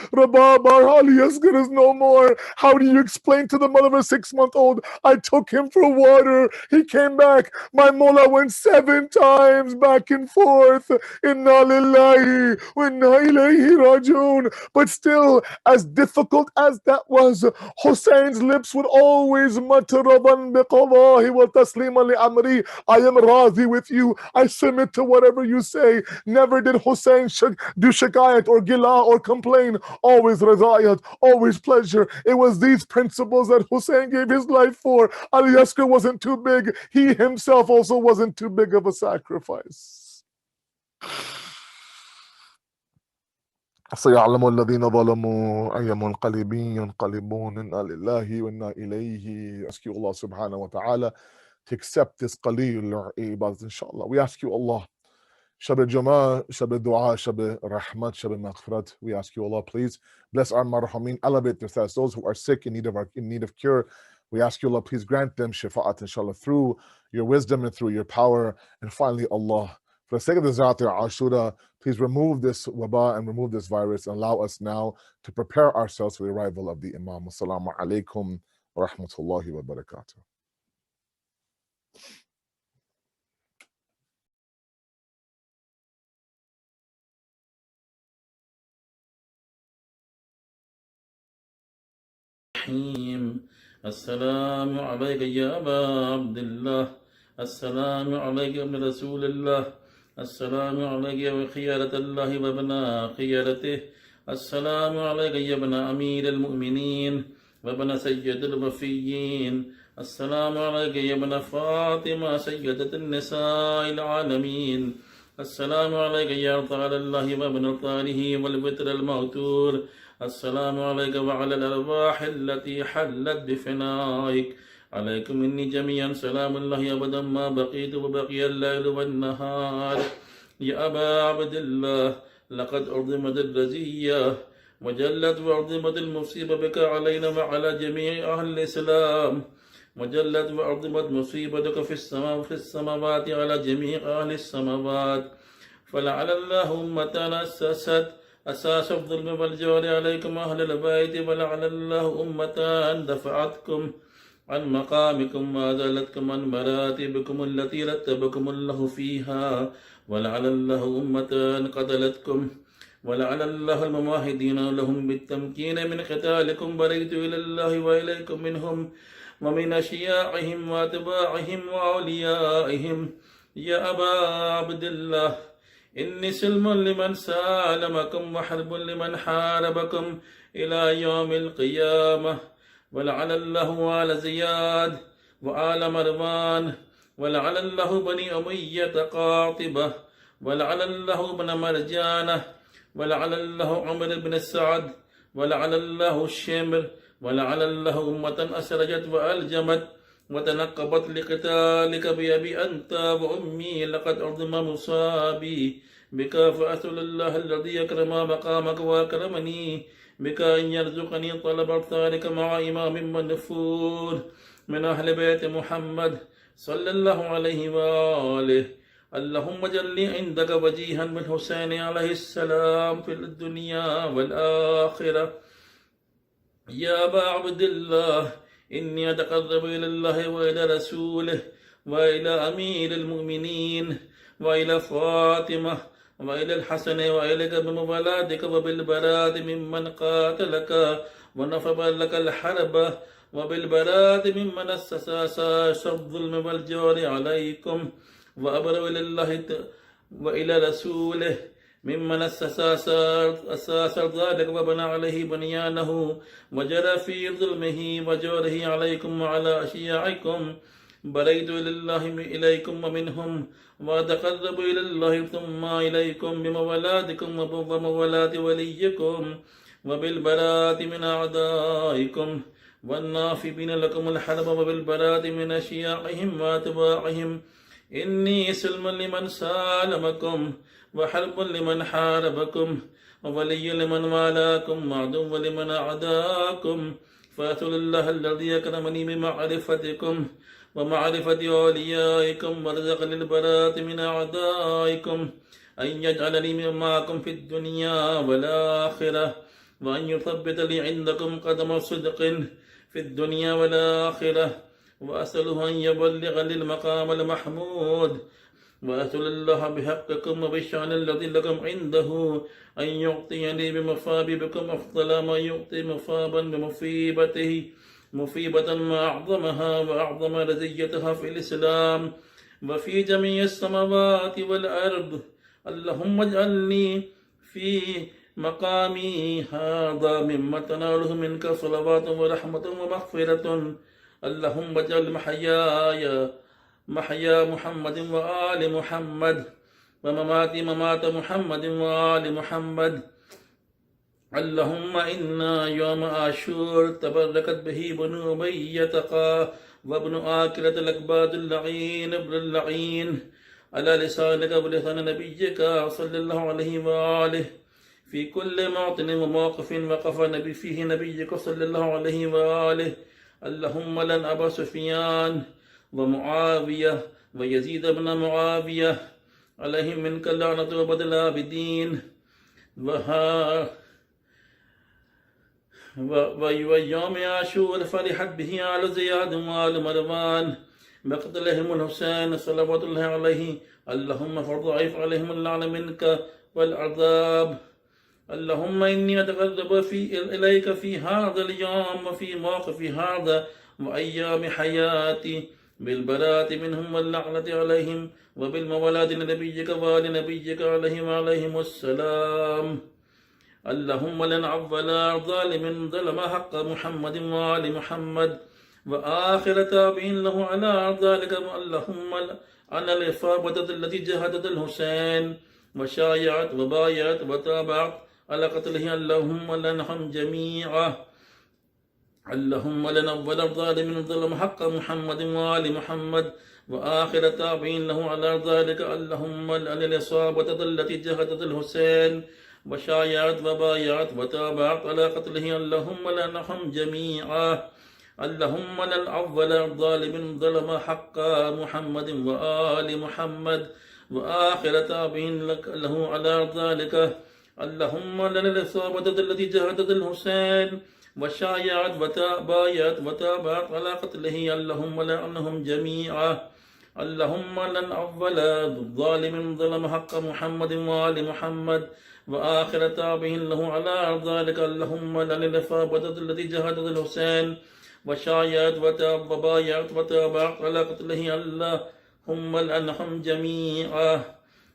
our Ali Asghar is no more. How do you explain to the mother of a 6-month-old, I took him for water. He came back. My Mawla went 7 times back and forth. Inna lillahi wa inna ilayhi rajoon. But still, as difficult as that was, Hussein's lips would always mutter, Raban biqadahi wa taslima li amri. I am razi with you. I submit to whatever you say. Never did Hussein do shikayat or gila or complain. Always radayat, always pleasure. It was these principles that Hussein gave his life for. Ali Asghar wasn't too big. He himself also wasn't too big of a sacrifice. سيعلم الذين ظلموا أي منقلب ينقلبون إنا لله وإنا إليه. Ask you Allah subhanahu wa ta'ala to accept this qaleel ibadat, inshallah. We ask you Allah, Shab al-Jum'ah, Shab al-Dua, Shab al-Rahmat, Shab al-Maghfirat. We ask you Allah, please bless our marhameen, elevate their status. Those who are sick in need of cure, we ask you Allah, please grant them shifa'at, inshallah, through your wisdom and through your power. And finally, Allah, for the sake of the Ziyarat Ashura, please remove this waba and remove this virus and allow us now to prepare ourselves for the arrival of the Imam. Assalamu alaikum wa rahmatullahi wa barakatuh. السلام عليك يا أبا عبد الله. السلام عليك يا ابن رسول الله. السلام عليك يا خيارة الله وابن خيارته. السلام عليك يا ابن أمير المؤمنين وابن سيد الوفيين. السلام عليك يا ابن فاطمة سيدة النساء العالمين. السلام عليك يا طال الله وابن طاله والوتر الموتور. السلام عليك وعلى الأرواح التي حلت بفنائك. عليكم مني جميعا سلام الله أبدا ما بقيت وبقي الليل والنهار. يا أبا عبد الله، لقد أرضمت الرزية وجلت وعظمت المصيبة بك علينا وعلى جميع أهل الإسلام. وجلت وعظمت مصيبتك في السماوات على جميع أهل السماوات. فلعل الله أمتنا أساس الظلم والجور عليكم أهل البيت، ولعل الله أمتان دفعتكم عن مقامكم وأزالتكم عن مراتبكم التي رتبكم الله فيها، ولعل الله أمتان قتلتكم، ولعل الله المماهدين لهم بالتمكين من قتالكم. بريت إلى الله وإليكم منهم ومن أشياعهم وأتباعهم وأوليائهم. يا أبا عبد الله، إني سلم لمن سالمكم وحرب لمن حاربكم إلى يوم القيامة. ولعل الله آل زياد وآل مروان، ولعل الله بني أمية قاطبة، ولعل الله بن مرجانة، ولعل الله عمر بن سعد، ولعل الله الشمر، ولعل الله أمة أسرجت وألجمت وتنقبت لقتالك بأبي أنت وأمي. لقد عظم مصابي بك، فأسأل الله الذي يكرم مقامك وأكرمني بك أن يرزقني طلب أبطالك مع إمام منفور من أهل بيت محمد صلى الله عليه وآله. اللهم اجعلني عندك وجيها بالحسين عليه السلام في الدنيا والآخرة. يا أبا عبد الله، إني أتقرب إلى الله وإلى رسوله وإلى أمير المؤمنين وإلى فاطمة وإلى الحسن وإليك بمولادك وبالبراءة ممن قاتلك ونفب لك الحرب، وبالبراءة ممن أسس الظلم والجور عليكم، وأبرأ إلى الله وإلى رسوله ممن أساس ذلك وبنى عليه بنيانه وجرى في ظلمه وجوره عليكم وعلى أشياعكم. بريت إلى الله إليكم ومنهم، وأتقرب إلى الله ثم إليكم بمولادكم ومولاد وليكم وبالبراءة من أعدائكم والنافبين لكم الحرب، وبالبراءة من أشياعهم وأتباعهم. إني سلم لمن سالمكم وحرب لمن حاربكم وولي لمن والاكم وعدو لمن أعداكم. فأسأل الله الذي يكرمني بمعرفتكم ومعرفة أوليائكم ورزقني البراءة من أعدائكم أن يجعلني معكم في الدنيا والآخرة، وأن يثبت لي عندكم قدم صدق في الدنيا والآخرة. وأسأله أن يبلغني المقام المحمود. وأسأل الله بحقكم وبالشأن الذي لكم عنده أن يعطيني بمصابكم أفضل ما يعطي مصابا بمصيبته، مصيبة ما أعظمها وأعظم رزيتها في الإسلام وفي جميع السماوات والأرض. اللهم اجعلني في مقامي هذا مما تناله منك صلوات ورحمة ومغفرة. اللهم اجعل محيا محمد وآل محمد ومماتي ممات محمد وآل محمد. اللهم إنا يوم عاشور تبركت به بنو أمية وابن آكلة الأكباد اللعين ابن اللعين على لسانك ولسان نبيك صلى الله عليه وآله في كل موطن وموقف وقف فيه نبيك صلى الله عليه وآله. اللهم لن أبا سفيان ومعاوية ويزيد بن معاوية عليهم منك اللعنة وبد العابدين. ويوم عاشور فرحت به آل زياد وآل مروان بقتلهم الحسين صلوات الله عليه. اللهم فضعف عليهم اللعنة منك والعذاب. اللهم إني أتقرب إليك في هذا اليوم وفي موقف هذا وأيام حياتي بالبراءة منهم واللعنة عليهم وبالمولاد لنبيك وآل نبيك عليهم السلام. اللهم لن ولا ظالم ظلم حق محمد وآل محمد وآخر تابعين له على ذلك. اللهم على الإصابة التي جهدت الحسين وشايعت وبايعت وتابعت على قتله. اللهم لنهم جميعا. اللهم لنا ولا الظالمين ظلم حق محمد وآل محمد وآخر تابعين له على ذلك. اللهم لأن الإصابة التي جهدت الحسين وشايعت وبايعت وتابعت على قتله اللهم لعنهم جميعا اللهم لن أول ظالم ظلم حق محمد وآل محمد وآخر تابع لك له على ذلك اللهم لن الإصابة التي جهدت الحسين وشايعت وتابعت على قتله اللهم لعنهم جميعا اللهم لن أول ظالم ظلم حق محمد وآل محمد وآخر تابع له على ذلك اللهم لن الإصابة التي جهدت الحسين وشايعت وبايعت وتابعت على قتله اللهم لعنهم جميعا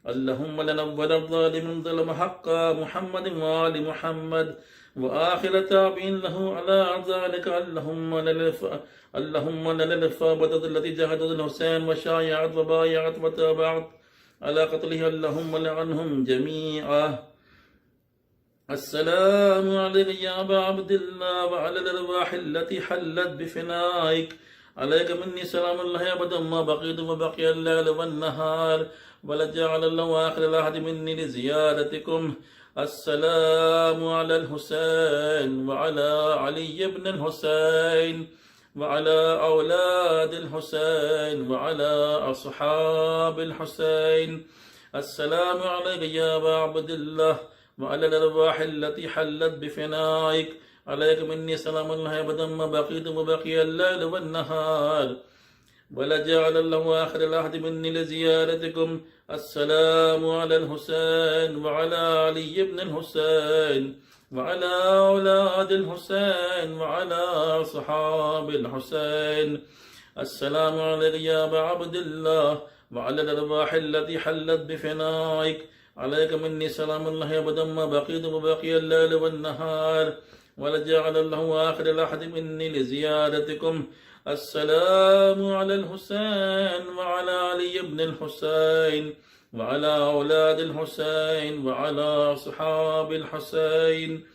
اللهم لن أول الظالم ظلم حق محمد وآل محمد وآخر تابع له على ذلك اللهم لن الإصابة التي جهدت الحسين وشايعت وبايعت وتابعت على قتله اللهم لعنهم جميعا السلام عليك يا أبا عبد الله وعلى الأرواح التي حلت بفنائك عليك مني سلام الله أبدا ما بقيت وبقي الليل والنهار ولجعل الله آخر العهد مني لزيارتكم السلام على الحسين وعلى علي بن الحسين وعلى أولاد الحسين وعلى أصحاب الحسين السلام عليك يا أبا عبد الله وعلى الأرواح التي حلت بفنائك عليك مني سلام الله أبدا ما بقيت وبقي الليل والنهار ولجعل الله آخر العهد مني لزيارتكم السلام على الحسين وعلى علي بن الحسين وعلى أولاد الحسين وعلى أصحاب الحسين السلام عليك يا أبا عبد الله وعلى الأرواح التي حلت بفنائك عليك مني سلام الله أبدا ما بقيت وبقي الليل والنهار ولجعل الله آخر العهد مني لزيارتكم السلام على الحسين وعلى علي بن الحسين وعلى أولاد الحسين وعلى أصحاب الحسين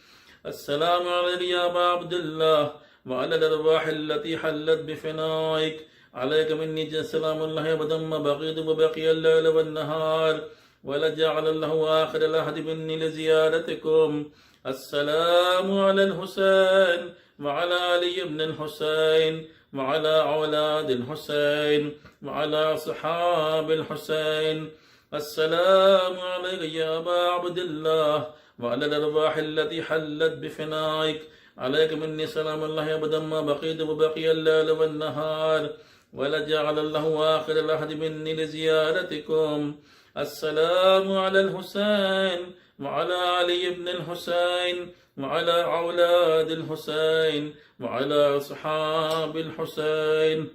السلام عليك يا أبا عبد الله وعلى الأرواح التي حلت بفنائك عليك مني سلام الله أبدا ما بقيت وبقي الليل والنهار ولجعل الله آخر العهد مني لزيارتكم السلام على الحسين وعلى علي بن الحسين وعلى أولاد الحسين وعلى أصحاب الحسين السلام عليك يا أبا عبد الله وعلى الأرواح التي حلت بفنائك عليك مني سلام الله أبدا ما بقيت وبقي الليل والنهار ولجعل الله آخر العهد مني لزيارتكم السلام على الحسين وعلى علي بن الحسين وعلى أولاد الحسين وعلى أصحاب الحسين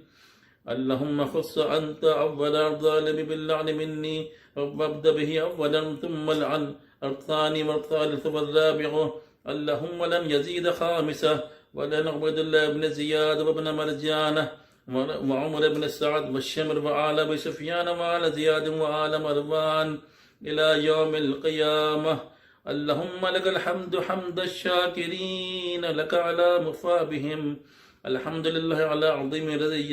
اللهم خص أنت أول الظالم باللعن مني وابدأ به أولا ثم العن الثاني والثالث والرابع اللهم لن يزيد خامسة ولن عبد الله بن زياد وابن مرجانة وعمر بن سعد والشمر وآل أبي سفيان وآل زياد وآل مروان إلى يوم القيامة اللهم لك الحمد حمد الشاكرين لك على مصابهم الحمد لله على عظيم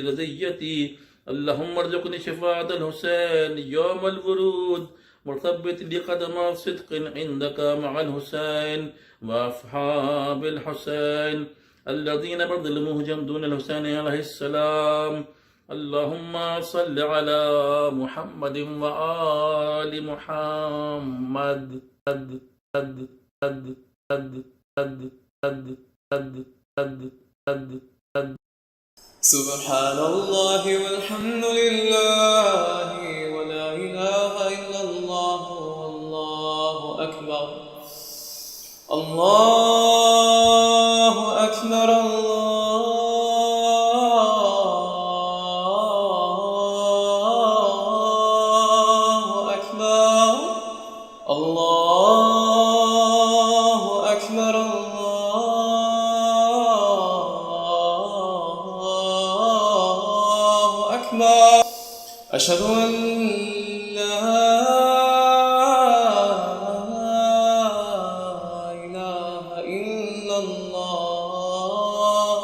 رزيتي اللهم ارزقني شفاعة الحسين يوم الورود وثبت لي قدم صدق عندك مع الحسين وأصحاب الحسين الذين بذلوا دون الحسين عليه السلام اللهم صل على محمد وآل محمد سبحان الله والحمد لله ولا إله إلا الله والله أكبر الله أكبر الله أكبر الله أكبر الله أكبر أشهد أن لا إله إلا الله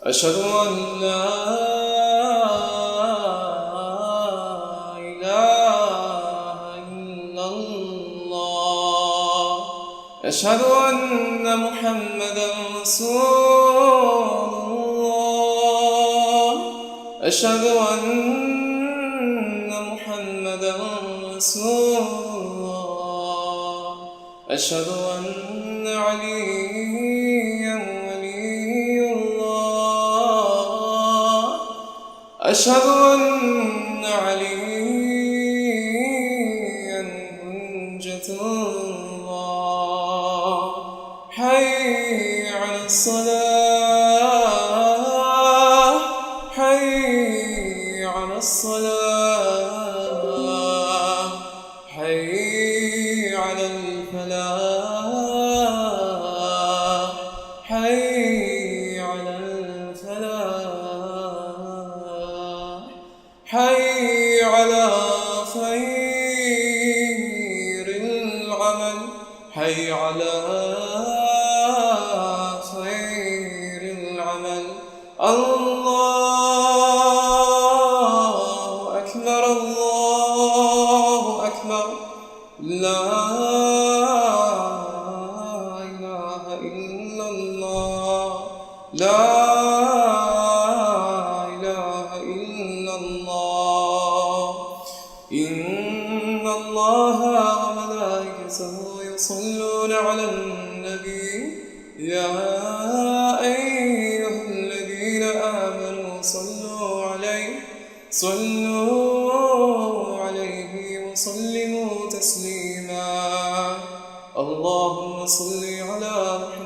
أشهد أن لا إله إلا الله أشهد أن محمدا رسول الله أشهد أن محمدا رسول الله أشهد أن عليا ولي الله أشهد أن عليا حجة الله حي على الصلاة حي على الصلاة حي على الفلاح حي على الفلاح حي على خير العمل حي على خير العمل الله أكبر الله أكبر لا إله إلا الله لا إله إلا الله إن الله وملائكته يصلون على النبي يا أيها الذين آمنوا صلوا عليه وسلموا تسليما اللهم صل على محمد